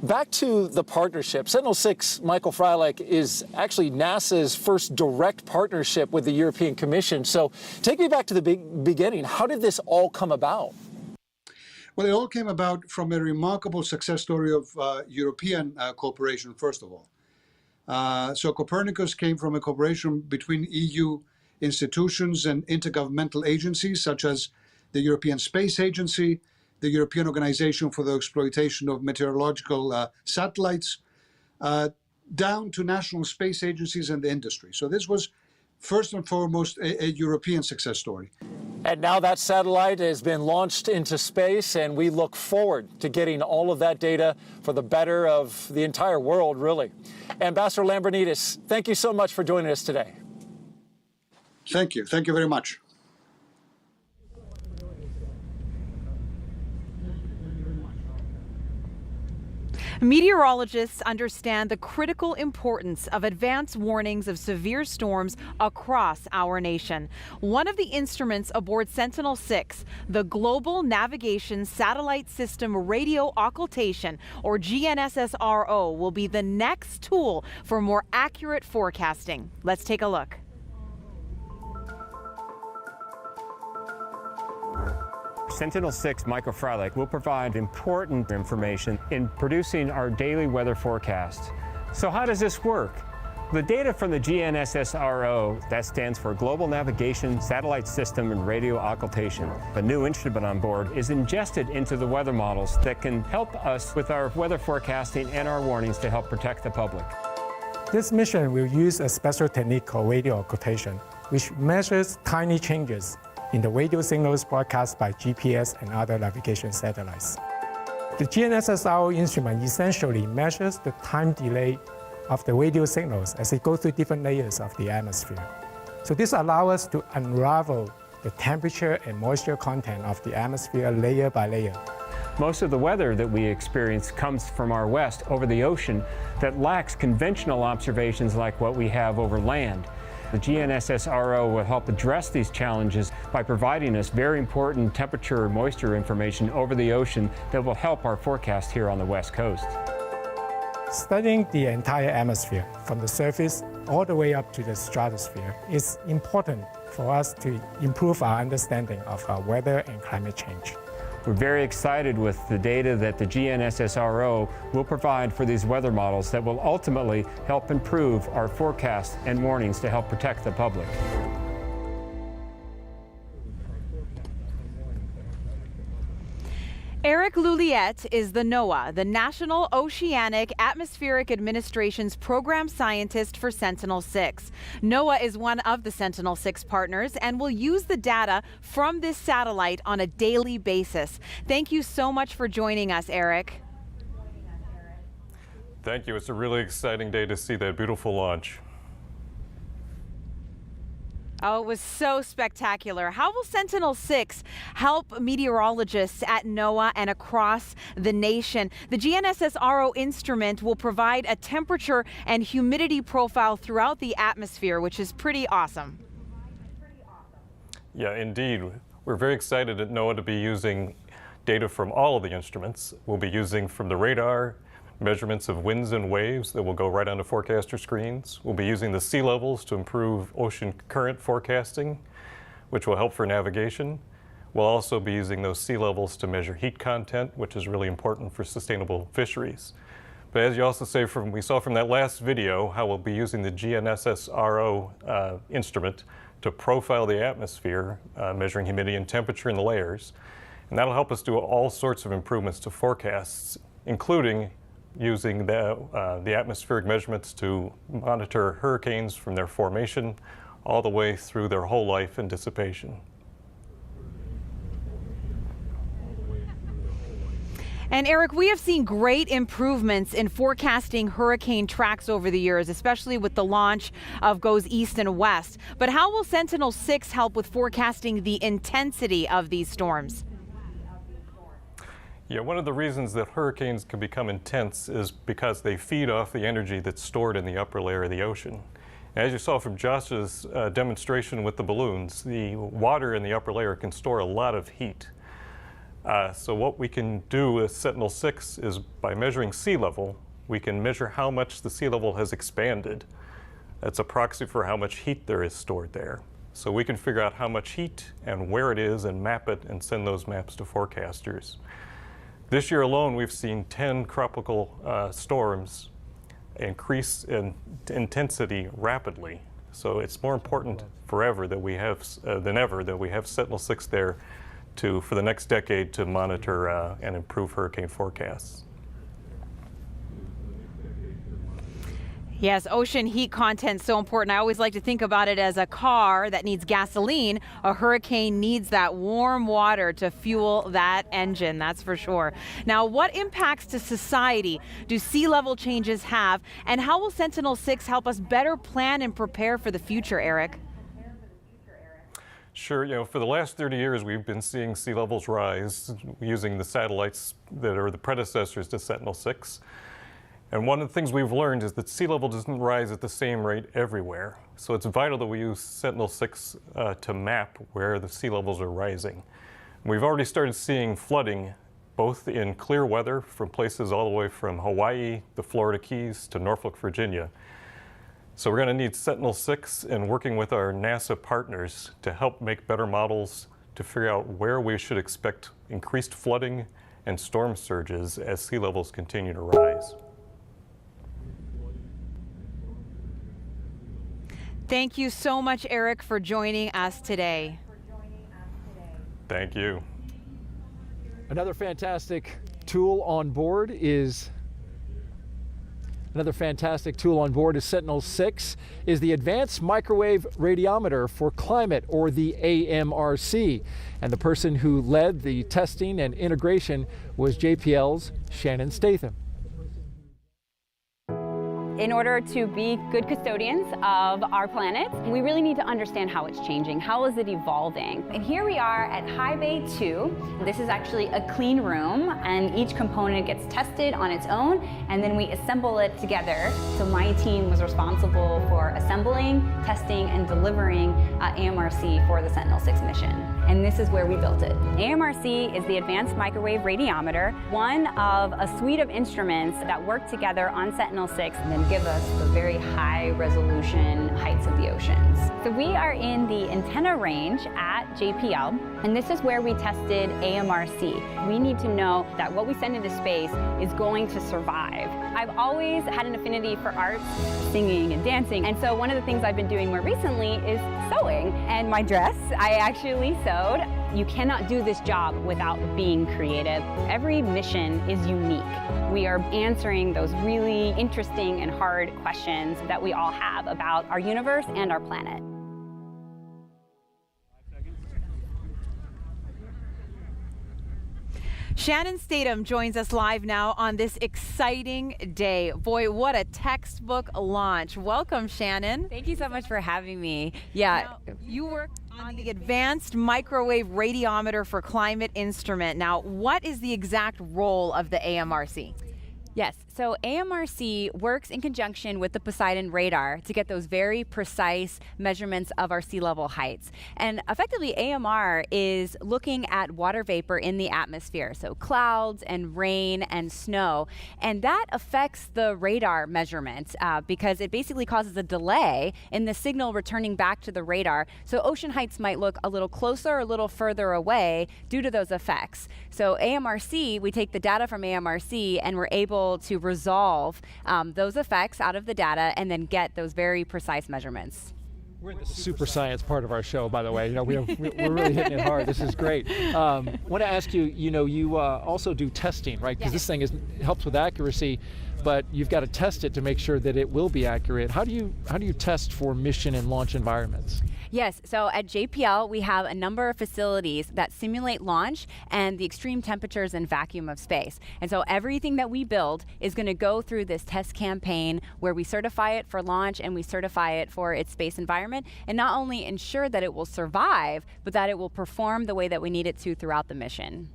Back to the partnership. Sentinel-6, Michael Freilich, is actually NASA's first direct partnership with the European Commission. So take me back to the beginning. How did this all come about? Well, it all came about from a remarkable success story of European cooperation, first of all. So Copernicus came from a cooperation between EU institutions and intergovernmental agencies such as the European Space Agency, the European Organization for the Exploitation of Meteorological Satellites, down to national space agencies and the industry. So this was first and foremost a European success story. And now that satellite has been launched into space, and we look forward to getting all of that data for the better of the entire world, really. Ambassador Lambrinidis, thank you so much for joining us today. Thank you. Thank you very much. Meteorologists understand the critical importance of advance warnings of severe storms across our nation. One of the instruments aboard Sentinel-6, the Global Navigation Satellite System Radio Occultation, or GNSS-RO, will be the next tool for more accurate forecasting. Let's take a look. Sentinel-6 Michael Freilich will provide important information in producing our daily weather forecast. So how does this work? The data from the GNSS-RO, that stands for Global Navigation Satellite System and Radio Occultation, a new instrument on board, is ingested into the weather models that can help us with our weather forecasting and our warnings to help protect the public. This mission will use a special technique called radio occultation, which measures tiny changes in the radio signals broadcast by GPS and other navigation satellites. The GNSS-RO instrument essentially measures the time delay of the radio signals as it goes through different layers of the atmosphere. So this allows us to unravel the temperature and moisture content of the atmosphere layer by layer. Most of the weather that we experience comes from our west over the ocean that lacks conventional observations like what we have over land. The GNSS-RO will help address these challenges by providing us very important temperature and moisture information over the ocean that will help our forecast here on the West Coast. Studying the entire atmosphere, from the surface all the way up to the stratosphere, is important for us to improve our understanding of our weather and climate change. We're very excited with the data that the GNSS-RO will provide for these weather models that will ultimately help improve our forecasts and warnings to help protect the public. Eric Louliette is the NOAA, the National Oceanic Atmospheric Administration's program scientist for Sentinel-6. NOAA is one of the Sentinel-6 partners and will use the data from this satellite on a daily basis. Thank you so much for joining us, Eric. Thank you. It's a really exciting day to see that beautiful launch. Oh, it was so spectacular. How will Sentinel-6 help meteorologists at NOAA and across the nation? The GNSS-RO instrument will provide a temperature and humidity profile throughout the atmosphere, which is pretty awesome. Yeah, indeed. We're very excited at NOAA to be using data from all of the instruments. We'll be using from the radar, measurements of winds and waves that will go right onto forecaster screens. We'll be using the sea levels to improve ocean current forecasting, which will help for navigation. We'll also be using those sea levels to measure heat content, which is really important for sustainable fisheries. But as you also say, we saw from that last video, how we'll be using the GNSS-RO instrument to profile the atmosphere, measuring humidity and temperature in the layers. And that'll help us do all sorts of improvements to forecasts, including using the atmospheric measurements to monitor hurricanes from their formation all the way through their whole life and dissipation. And Eric, we have seen great improvements in forecasting hurricane tracks over the years, especially with the launch of Goes East and West. But how will Sentinel-6 help with forecasting the intensity of these storms? Yeah, one of the reasons that hurricanes can become intense is because they feed off the energy that's stored in the upper layer of the ocean. As you saw from Josh's demonstration with the balloons, the water in the upper layer can store a lot of heat. So what we can do with Sentinel-6 is by measuring sea level, we can measure how much the sea level has expanded. That's a proxy for how much heat there is stored there. So we can figure out how much heat and where it is and map it and send those maps to forecasters. This year alone, we've seen 10 tropical storms increase in intensity rapidly. So it's more important forever that we have than ever that we have Sentinel-6 there for the next decade to monitor and improve hurricane forecasts. Yes, ocean heat content is so important. I always like to think about it as a car that needs gasoline. A hurricane needs that warm water to fuel that engine, that's for sure. Now, what impacts to society do sea level changes have, and how will Sentinel-6 help us better plan and prepare for the future, Eric? Sure, for the last 30 years, we've been seeing sea levels rise using the satellites that are the predecessors to Sentinel-6. And one of the things we've learned is that sea level doesn't rise at the same rate everywhere. So it's vital that we use Sentinel-6 to map where the sea levels are rising. We've already started seeing flooding both in clear weather from places all the way from Hawaii, the Florida Keys, to Norfolk, Virginia. So we're going to need Sentinel-6 and working with our NASA partners to help make better models to figure out where we should expect increased flooding and storm surges as sea levels continue to rise. Thank you so much, Eric, for joining us today. Thank you. Another fantastic tool on board is Sentinel-6 is the Advanced Microwave Radiometer for Climate, or the AMRC. And the person who led the testing and integration was JPL's Shannon Statham. in order to be good custodians of our planet, we really need to understand how it's changing. How is it evolving? And here we are at High Bay 2. This is actually a clean room, and each component gets tested on its own, and then we assemble it together. So my team was responsible for assembling, testing, and delivering AMRC for the Sentinel-6 mission. And this is where we built it. AMRC is the Advanced Microwave Radiometer, one of a suite of instruments that work together on Sentinel-6 and then give us the very high resolution heights of the oceans. So we are in the antenna range at JPL, and this is where we tested AMRC. We need to know that what we send into space is going to survive. I've always had an affinity for arts, singing and dancing, and so one of the things I've been doing more recently is sewing. And my dress, I actually sewed. You cannot do this job without being creative. Every mission is unique. We are answering those really interesting and hard questions that we all have about our universe and our planet. Shannon Statham joins us live now on this exciting day. Boy, what a textbook launch. Welcome, Shannon. Thank you so much for having me. Yeah. Now, you work on the Advanced Microwave Radiometer for Climate instrument. Now, what is the exact role of the AMRC? Yes, so AMRC works in conjunction with the Poseidon radar to get those very precise measurements of our sea level heights. And effectively, AMR is looking at water vapor in the atmosphere, so clouds and rain and snow. And that affects the radar measurements because it basically causes a delay in the signal returning back to the radar. So ocean heights might look a little closer or a little further away due to those effects. So AMRC, we take the data from AMRC and we're able to resolve those effects out of the data and then get those very precise measurements. We're in the super science part of our show, by the way. You know, we're really hitting it hard. This is great. Want to ask you, you also do testing, right? Because this thing helps with accuracy, but you've got to test it to make sure that it will be accurate. How do you test for mission and launch environments? Yes, so at JPL, we have a number of facilities that simulate launch and the extreme temperatures and vacuum of space. And so everything that we build is going to go through this test campaign where we certify it for launch and we certify it for its space environment, and not only ensure that it will survive, but that it will perform the way that we need it to throughout the mission.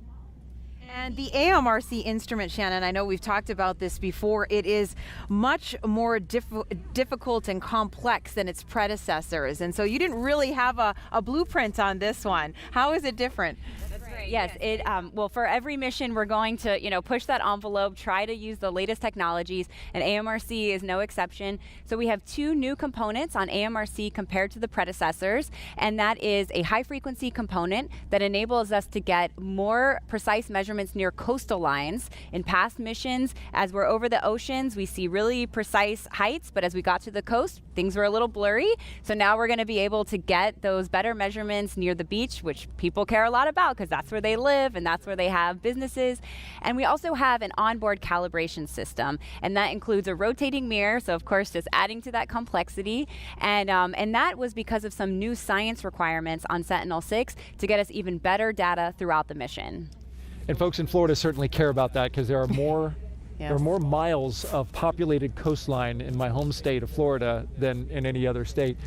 And the AMRC instrument, Shannon, I know we've talked about this before, it is much more difficult and complex than its predecessors. And so you didn't really have a blueprint on this one. How is it different? Yes, well, for every mission, we're going to, push that envelope, try to use the latest technologies, and AMRC is no exception. So we have two new components on AMRC compared to the predecessors, and that is a high-frequency component that enables us to get more precise measurements near coastal lines. In past missions, as we're over the oceans, we see really precise heights, but as we got to the coast, things were a little blurry. So now we're going to be able to get those better measurements near the beach, which people care a lot about because that's where they live and that's where they have businesses. And we also have an onboard calibration system, and that includes a rotating mirror, so of course just adding to that complexity. And that was because of some new science requirements on Sentinel-6 to get us even better data throughout the mission. And folks in Florida certainly care about that because there are more There are more miles of populated coastline in my home state of Florida than in any other state.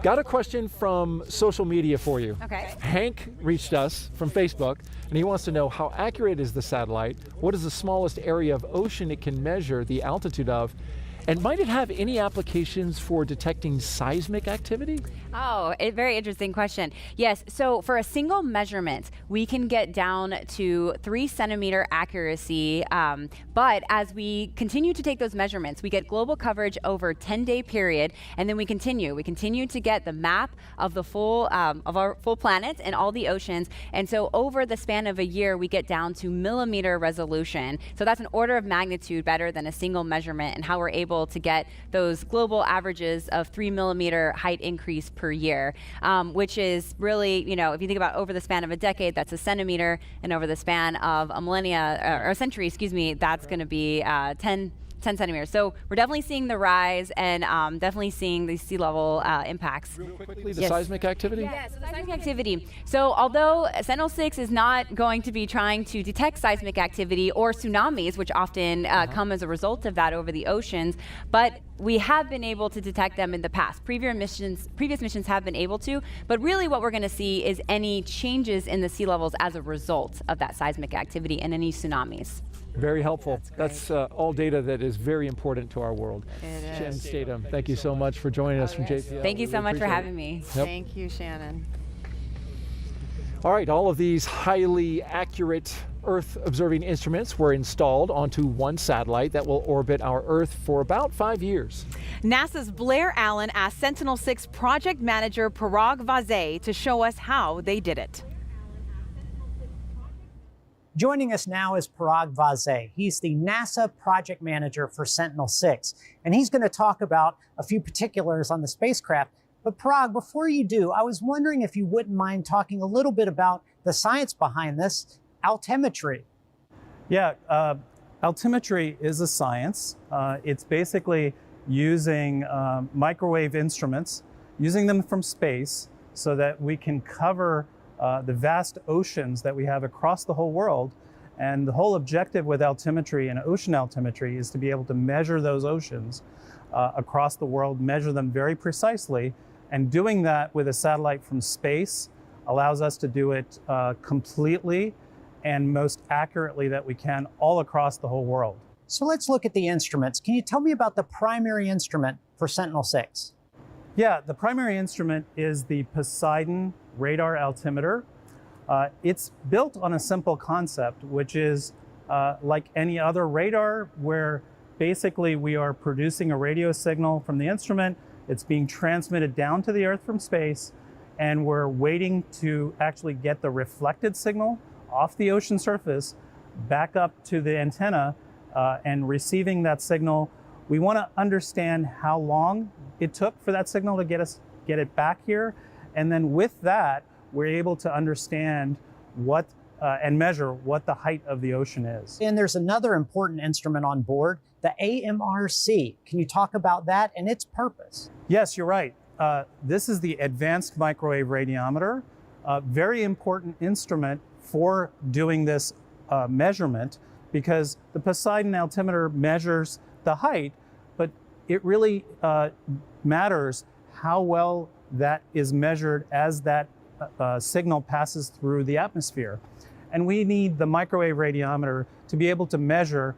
Got a question from social media for you. Okay. Hank reached us from Facebook, and he wants to know how accurate is the satellite? What is the smallest area of ocean it can measure the altitude of? And might it have any applications for detecting seismic activity? Oh, a very interesting question. Yes, so for a single measurement, we can get down to 3 centimeter accuracy. But as we continue to take those measurements, we get global coverage over a 10-day period, and then we continue to get the map of the full of our full planet and all the oceans. And so over the span of a year, we get down to millimeter resolution. So that's an order of magnitude better than a single measurement, and how we're able to get those global averages of 3 millimeter height increase per year, which is really, you know, if you think about over the span of a decade, that's a centimeter, and over the span of a millennia, or a century, excuse me, that's going to be 10 10 centimeters. So we're definitely seeing the rise and definitely seeing the sea level impacts. Real quickly, the seismic activity? Yeah, so the seismic activity. So although Sentinel-6 is not going to be trying to detect seismic activity or tsunamis, which often come as a result of that over the oceans, but we have been able to detect them in the past. Previous missions have been able to, but really what we're going to see is any changes in the sea levels as a result of that seismic activity and any tsunamis. Very helpful. That's all data that is very important to our world. Shannon Statham, thank you so much for joining us from JPL. Thank you so much for having me. Yep. Thank you, Shannon. All right, all of these highly accurate Earth observing instruments were installed onto one satellite that will orbit our Earth for about 5 years. NASA's Blair Allen asked Sentinel-6 project manager Parag Vazay to show us how they did it. Joining us now is Parag Vazay. He's the NASA project manager for Sentinel-6, and he's going to talk about a few particulars on the spacecraft. But Parag, before you do, I was wondering if you wouldn't mind talking a little bit about the science behind this, altimetry. Yeah, altimetry is a science. It's basically using microwave instruments, using them from space so that we can cover the vast oceans that we have across the whole world. And the whole objective with altimetry and ocean altimetry is to be able to measure those oceans across the world, measure them very precisely. And doing that with a satellite from space allows us to do it completely and most accurately that we can all across the whole world. So let's look at the instruments. Can you tell me about the primary instrument for Sentinel-6? Yeah, the primary instrument is the Poseidon radar altimeter. It's built on a simple concept, which is like any other radar, where basically we are producing a radio signal from the instrument. It's being transmitted down to the Earth from space, and we're waiting to actually get the reflected signal off the ocean surface back up to the antenna and receiving that signal. We want to understand how long it took for that signal to get it back here. And then with that, we're able to understand what and measure what the height of the ocean is. And there's another important instrument on board, the Amrc. Can you talk about that and its purpose? Yes, you're right. This is the Advanced Microwave Radiometer, a very important instrument for doing this measurement, because the Poseidon altimeter measures the height, but it really matters how well that is measured as that signal passes through the atmosphere. And we need the microwave radiometer to be able to measure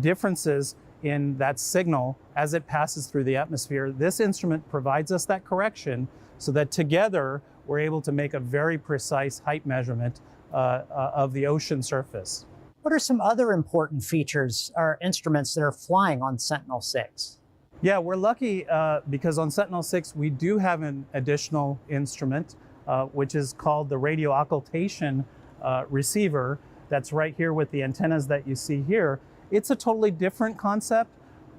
differences in that signal as it passes through the atmosphere. This instrument provides us that correction so that together we're able to make a very precise height measurement of the ocean surface. What are some other important features or instruments that are flying on Sentinel-6? Yeah, we're lucky because on Sentinel-6 we do have an additional instrument, which is called the radio occultation receiver. That's right here with the antennas that you see here. It's a totally different concept,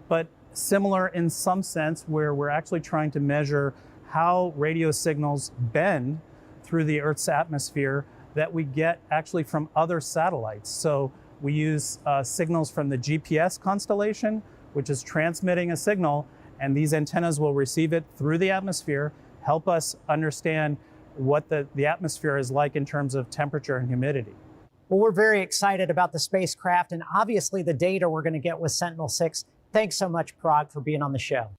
but similar in some sense, where we're actually trying to measure how radio signals bend through the Earth's atmosphere that we get actually from other satellites. So we use signals from the GPS constellation, which is transmitting a signal, and these antennas will receive it through the atmosphere, help us understand what the atmosphere is like in terms of temperature and humidity. Well, we're very excited about the spacecraft and obviously the data we're going to get with Sentinel-6. Thanks so much, Parag, for being on the show.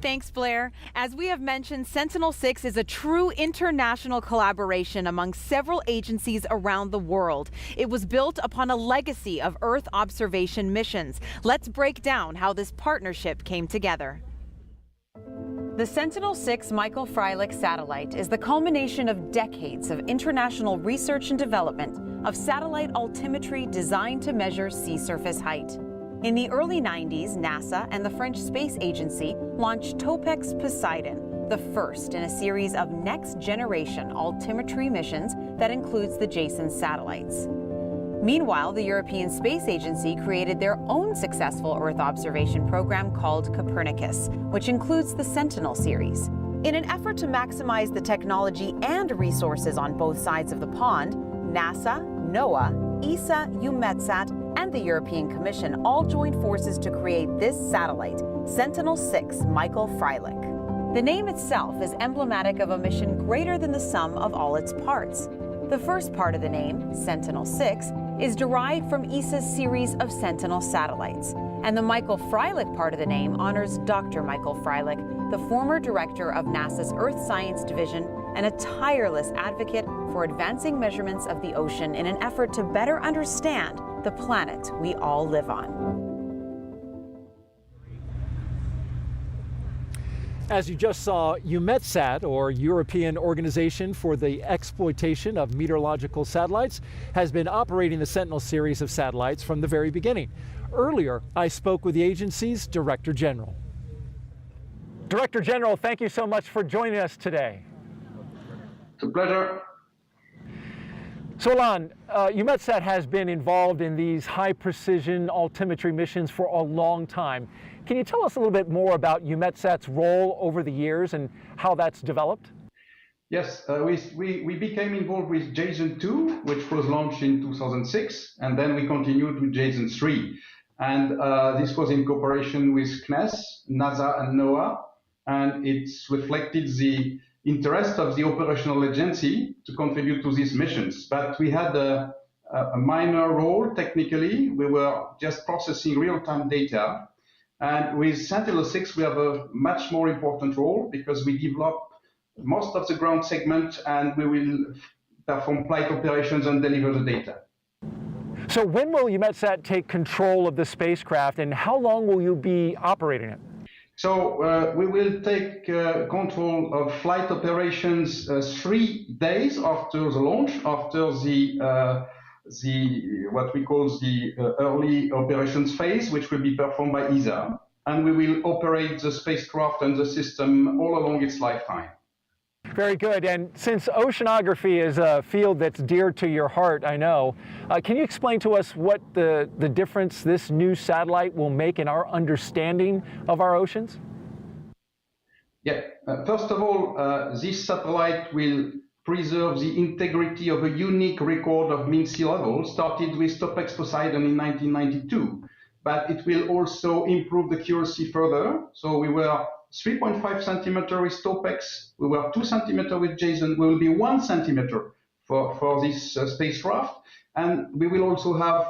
Thanks, Blair. As we have mentioned, Sentinel-6 is a true international collaboration among several agencies around the world. It was built upon a legacy of Earth observation missions. Let's break down how this partnership came together. The Sentinel-6 Michael Freilich satellite is the culmination of decades of international research and development of satellite altimetry designed to measure sea surface height. In the early 90s, NASA and the French Space Agency launched Topex Poseidon, the first in a series of next-generation altimetry missions that includes the Jason satellites. Meanwhile, the European Space Agency created their own successful Earth observation program called Copernicus, which includes the Sentinel series. In an effort to maximize the technology and resources on both sides of the pond, NASA, NOAA, ESA, EUMETSAT, and the European Commission all joined forces to create this satellite, Sentinel-6 Michael Freilich. The name itself is emblematic of a mission greater than the sum of all its parts. The first part of the name, Sentinel-6, is derived from ESA's series of Sentinel satellites, and the Michael Freilich part of the name honors Dr. Michael Freilich, the former director of NASA's Earth Science Division and a tireless advocate for advancing measurements of the ocean in an effort to better understand the planet we all live on. As you just saw, EUMETSAT, or European Organization for the Exploitation of Meteorological Satellites, has been operating the Sentinel series of satellites from the very beginning. Earlier, I spoke with the agency's Director General. Director General, thank you so much for joining us today. It's a pleasure. So, Alon, EUMETSAT has been involved in these high-precision altimetry missions for a long time. Can you tell us a little bit more about EUMETSAT's role over the years and how that's developed? Yes, we became involved with JASON-2, which was launched in 2006, and then we continued with JASON-3. And this was in cooperation with CNES, NASA, and NOAA, and it's reflected the interest of the operational agency to contribute to these missions. But we had a minor role technically. We were just processing real-time data. And with Sentinel-6, we have a much more important role because we develop most of the ground segment and we will perform flight operations and deliver the data. So when will EUMETSAT take control of the spacecraft and how long will you be operating it? So we will take control of flight operations 3 days after the launch, after the what we call the early operations phase, which will be performed by ESA, and we will operate the spacecraft and the system all along its lifetime. Very good. And since oceanography is a field that's dear to your heart, I know, can you explain to us what the difference this new satellite will make in our understanding of our oceans? Yeah. First of all, this satellite will preserve the integrity of a unique record of mean sea level started with Topex Poseidon in 1992. But it will also improve the accuracy further. So we were 3.5 centimeter with Topex, we were 2 centimeter with JASON, we will be 1 centimeter for this spacecraft. And we will also have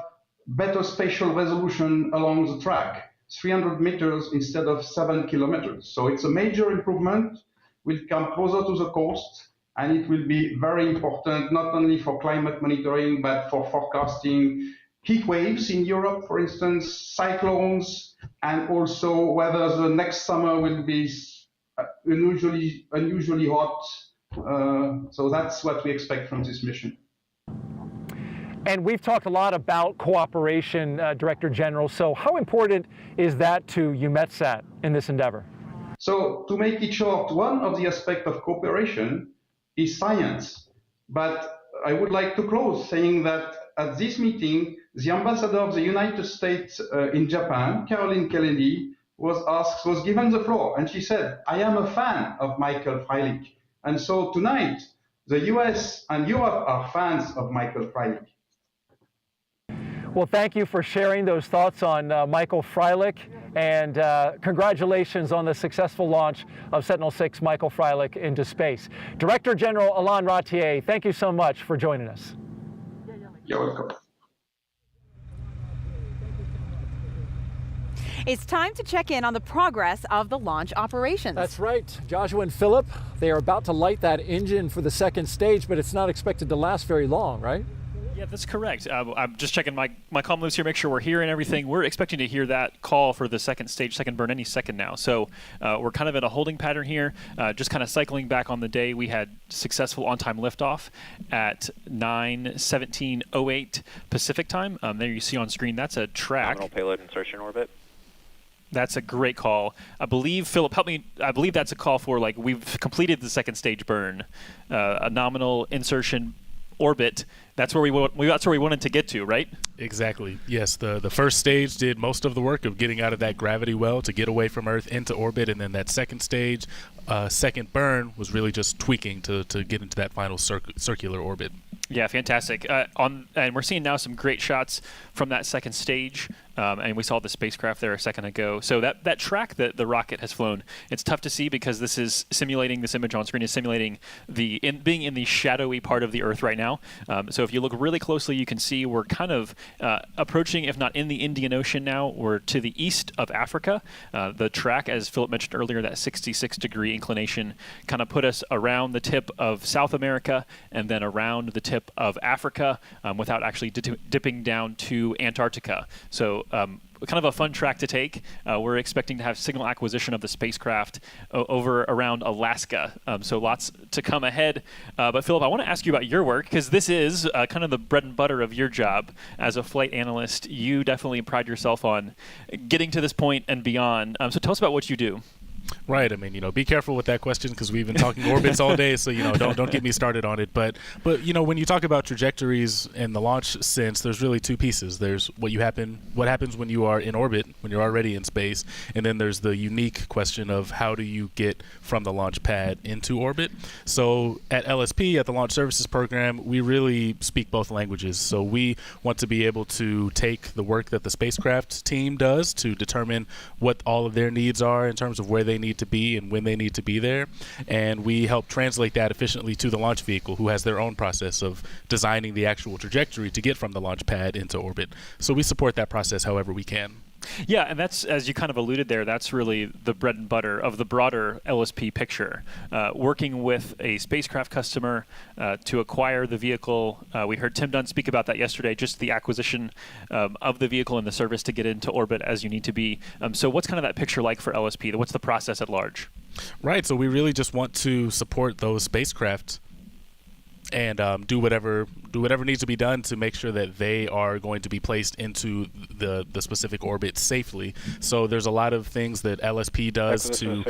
better spatial resolution along the track, 300 meters instead of 7 kilometers. So it's a major improvement, will come closer to the coast, and it will be very important, not only for climate monitoring, but for forecasting heat waves in Europe, for instance, cyclones, and also whether the next summer will be unusually hot. So that's what we expect from this mission. And we've talked a lot about cooperation, Director General. So how important is that to EUMETSAT in this endeavor? So to make it short, one of the aspects of cooperation is science. But I would like to close saying that at this meeting, the ambassador of the United States in Japan, Caroline Kennedy, was given the floor, and she said, "I am a fan of Michael Freilich." And so tonight, the US and Europe are fans of Michael Freilich. Well, thank you for sharing those thoughts on Michael Freilich, and congratulations on the successful launch of Sentinel-6 Michael Freilich into space. Director General Alon Ratier, thank you so much for joining us. You're welcome. It's time to check in on the progress of the launch operations. That's right. Joshua and Philip, they are about to light that engine for the second stage, but it's not expected to last very long, right? Yeah, that's correct. I'm just checking my comm loops here, make sure we're hearing everything. We're expecting to hear that call for the second stage, second burn, any second now. So we're kind of in a holding pattern here, just kind of cycling back on the day. We had successful on-time liftoff at 9:17:08 Pacific time. There you see on screen, that's a track. Nominal payload insertion orbit. That's a great call. I believe, Philip, help me. I believe that's a call for, like, we've completed the second stage burn, a nominal insertion orbit. That's where we wanted to get to, right? Exactly. Yes, the first stage did most of the work of getting out of that gravity well to get away from Earth into orbit, and then that second stage, second burn, was really just tweaking to get into that final circular orbit. Yeah, fantastic. And we're seeing now some great shots from that second stage. And we saw the spacecraft there a second ago. So that track that the rocket has flown, it's tough to see because this image on screen is simulating being in the shadowy part of the Earth right now. So if you look really closely, you can see we're kind of approaching, if not in the Indian Ocean now, we're to the east of Africa. The track, as Philip mentioned earlier, that 66-degree inclination kind of put us around the tip of South America and then around the tip of Africa without actually dipping down to Antarctica. So kind of a fun track to take. We're expecting to have signal acquisition of the spacecraft over around Alaska. So lots to come ahead. But Philip, I want to ask you about your work because this is kind of the bread and butter of your job as a flight analyst. You definitely pride yourself on getting to this point and beyond. So tell us about what you do. Right. I mean, be careful with that question because we've been talking orbits all day. So, don't get me started on it. But when you talk about trajectories in the launch sense, there's really two pieces. There's what happens when you are in orbit, when you're already in space. And then there's the unique question of how do you get from the launch pad into orbit. So at LSP, at the Launch Services Program, we really speak both languages. So we want to be able to take the work that the spacecraft team does to determine what all of their needs are in terms of where they need to be and when they need to be there, and we help translate that efficiently to the launch vehicle, who has their own process of designing the actual trajectory to get from the launch pad into orbit. So we support that process however we can. Yeah, and that's, as you kind of alluded there, that's really the bread and butter of the broader LSP picture. Working with a spacecraft customer to acquire the vehicle. We heard Tim Dunn speak about that yesterday, just the acquisition of the vehicle and the service to get into orbit as you need to be. So what's kind of that picture like for LSP? What's the process at large? Right, so we really just want to support those spacecraft and do whatever needs to be done to make sure that they are going to be placed into the specific orbit safely. So there's a lot of things that LSP does to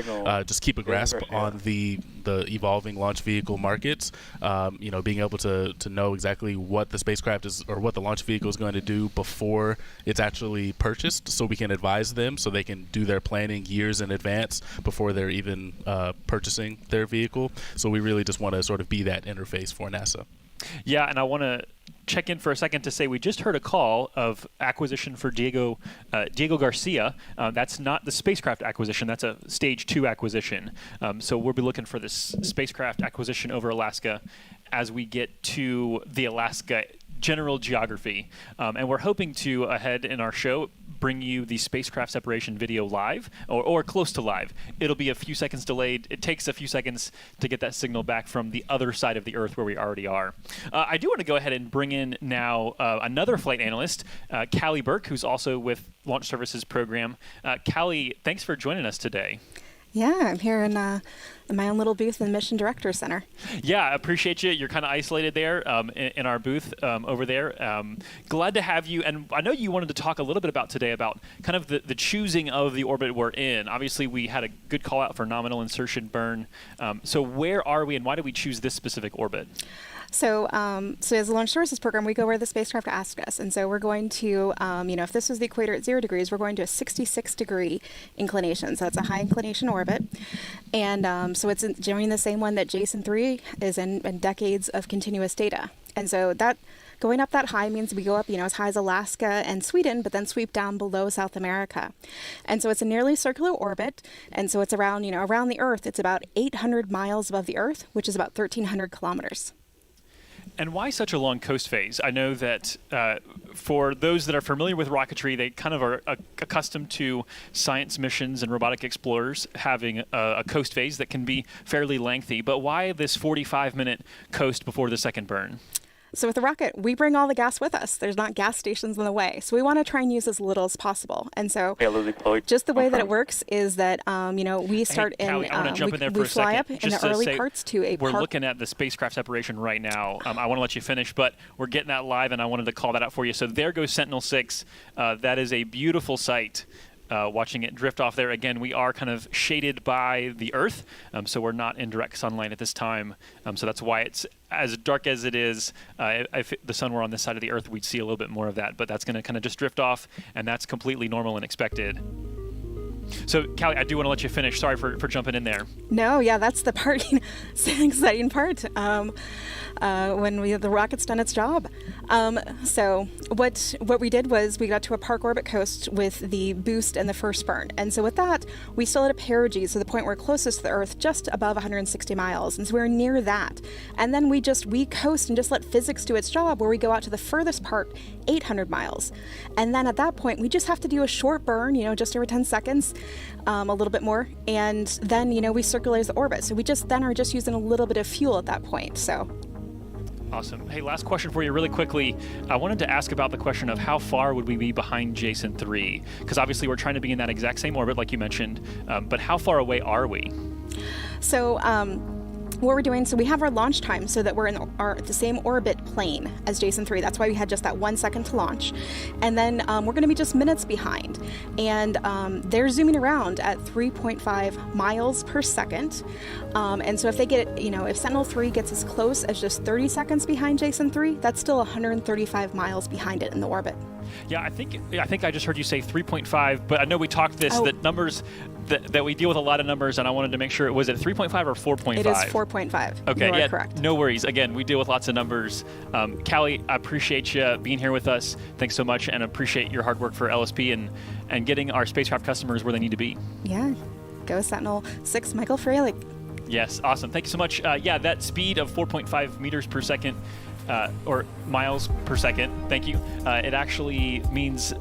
just keep a grasp on the evolving launch vehicle markets. Being able to know exactly what the spacecraft is or what the launch vehicle is going to do before it's actually purchased, so we can advise them so they can do their planning years in advance before they're even purchasing their vehicle. So we really just want to sort of be that interface for NASA. Yeah, and I want to check in for a second to say we just heard a call of acquisition for Diego Garcia. That's not the spacecraft acquisition. That's a stage 2 acquisition. So we'll be looking for this spacecraft acquisition over Alaska as we get to the Alaska general geography. And we're hoping to, ahead in our show, bring you the spacecraft separation video live or close to live. It'll be a few seconds delayed. It takes a few seconds to get that signal back from the other side of the Earth where we already are. I do want to go ahead and bring in now another flight analyst, Callie Burke, who's also with Launch Services Program. Callie, thanks for joining us today. Yeah, I'm here in my own little booth in the Mission Director Center. Yeah, I appreciate you. You're kind of isolated there in our booth over there. Glad to have you. And I know you wanted to talk a little bit about today about kind of the choosing of the orbit we're in. Obviously, we had a good call out for nominal insertion burn. So where are we and why did we choose this specific orbit? So as a Launch Services Program, we go where the spacecraft ask us. And so we're going to, if this was the equator at 0 degrees, we're going to a 66-degree inclination. So it's a high inclination orbit. And so it's doing the same one that Jason 3 is in decades of continuous data. And so that going up that high means we go up, as high as Alaska and Sweden, but then sweep down below South America. And so it's a nearly circular orbit. And so it's around, around the Earth, it's about 800 miles above the Earth, which is about 1,300 kilometers. And why such a long coast phase? I know that for those that are familiar with rocketry, they kind of are accustomed to science missions and robotic explorers having a coast phase that can be fairly lengthy. But why this 45-minute coast before the second burn? So with the rocket, we bring all the gas with us. There's not gas stations on the way. So we want to try and use as little as possible. And so just the way that it works is that, we start Callie, I want to jump in there for a second. We fly up in the early parts to a We're looking at the spacecraft separation right now. I want to let you finish, but we're getting that live, and I wanted to call that out for you. So there goes Sentinel-6. That is a beautiful sight watching it drift off there. Again, we are kind of shaded by the Earth, so we're not in direct sunlight at this time. So that's why it's as dark as it is. If the sun were on this side of the Earth, we'd see a little bit more of that, but that's going to kind of just drift off, and that's completely normal and expected. So, Callie, I do want to let you finish. Sorry for jumping in there. No, yeah, that's the part, exciting part. When the rocket's done its job. So what we did was we got to a park orbit coast with the boost and the first burn. And so with that, we still had a perigee, so the point we're closest to the Earth, just above 160 miles. And so we're near that. And then we coast and just let physics do its job, where we go out to the furthest part, 800 miles. And then at that point, we just have to do a short burn, just every 10 seconds, a little bit more. And then, we circularize the orbit. So we then are just using a little bit of fuel at that point, so. Awesome. Hey, last question for you really quickly. I wanted to ask about the question of how far would we be behind Jason 3? Because obviously we're trying to be in that exact same orbit like you mentioned, but how far away are we? So what we're doing, so we have our launch time so that we're in the same orbit plane as Jason 3. That's why we had just that 1 second to launch. And then we're going to be just minutes behind. And they're zooming around at 3.5 miles per second. And so if they get, if Sentinel-3 gets as close as just 30 seconds behind Jason 3, that's still 135 miles behind it in the orbit. Yeah, I think I just heard you say 3.5, but I know we talked that numbers that we deal with a lot of numbers, and I wanted to make sure, was it 3.5 or 4.5? It is 4.5. Okay, you are correct. No worries. Again, we deal with lots of numbers. Callie, I appreciate you being here with us. Thanks so much, and appreciate your hard work for LSP and getting our spacecraft customers where they need to be. Yeah, go Sentinel-6, Michael Freilich. Yes, awesome. Thank you so much. That speed of 4.5 meters per second, or miles per second, thank you. It actually means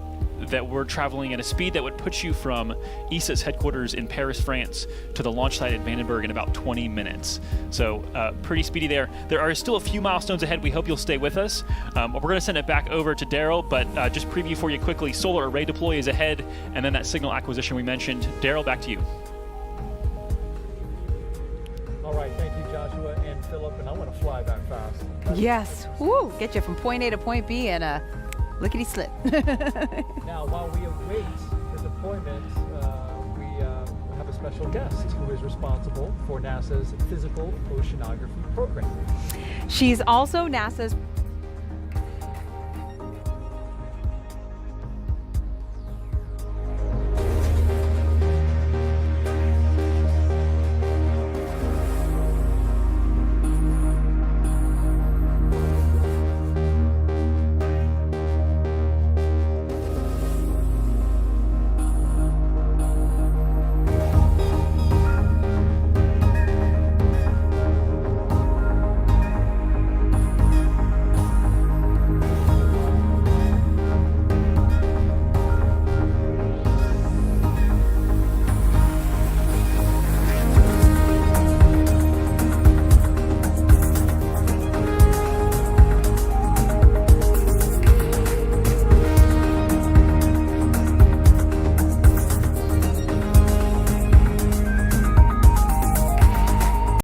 that we're traveling at a speed that would put you from ESA's headquarters in Paris, France, to the launch site at Vandenberg in about 20 minutes. So pretty speedy there. There are still a few milestones ahead. We hope you'll stay with us. We're going to send it back over to Daryl, but just preview for you quickly. Solar array deploy is ahead, and then that signal acquisition we mentioned. Daryl, back to you. All right, thank you, Joshua and Philip, and I want to fly that fast. Yes. Woo! Get you from point A to point B in a lickety-slip. Now, while we await the deployment, we have a special guest who is responsible for NASA's Physical Oceanography program. She's also NASA's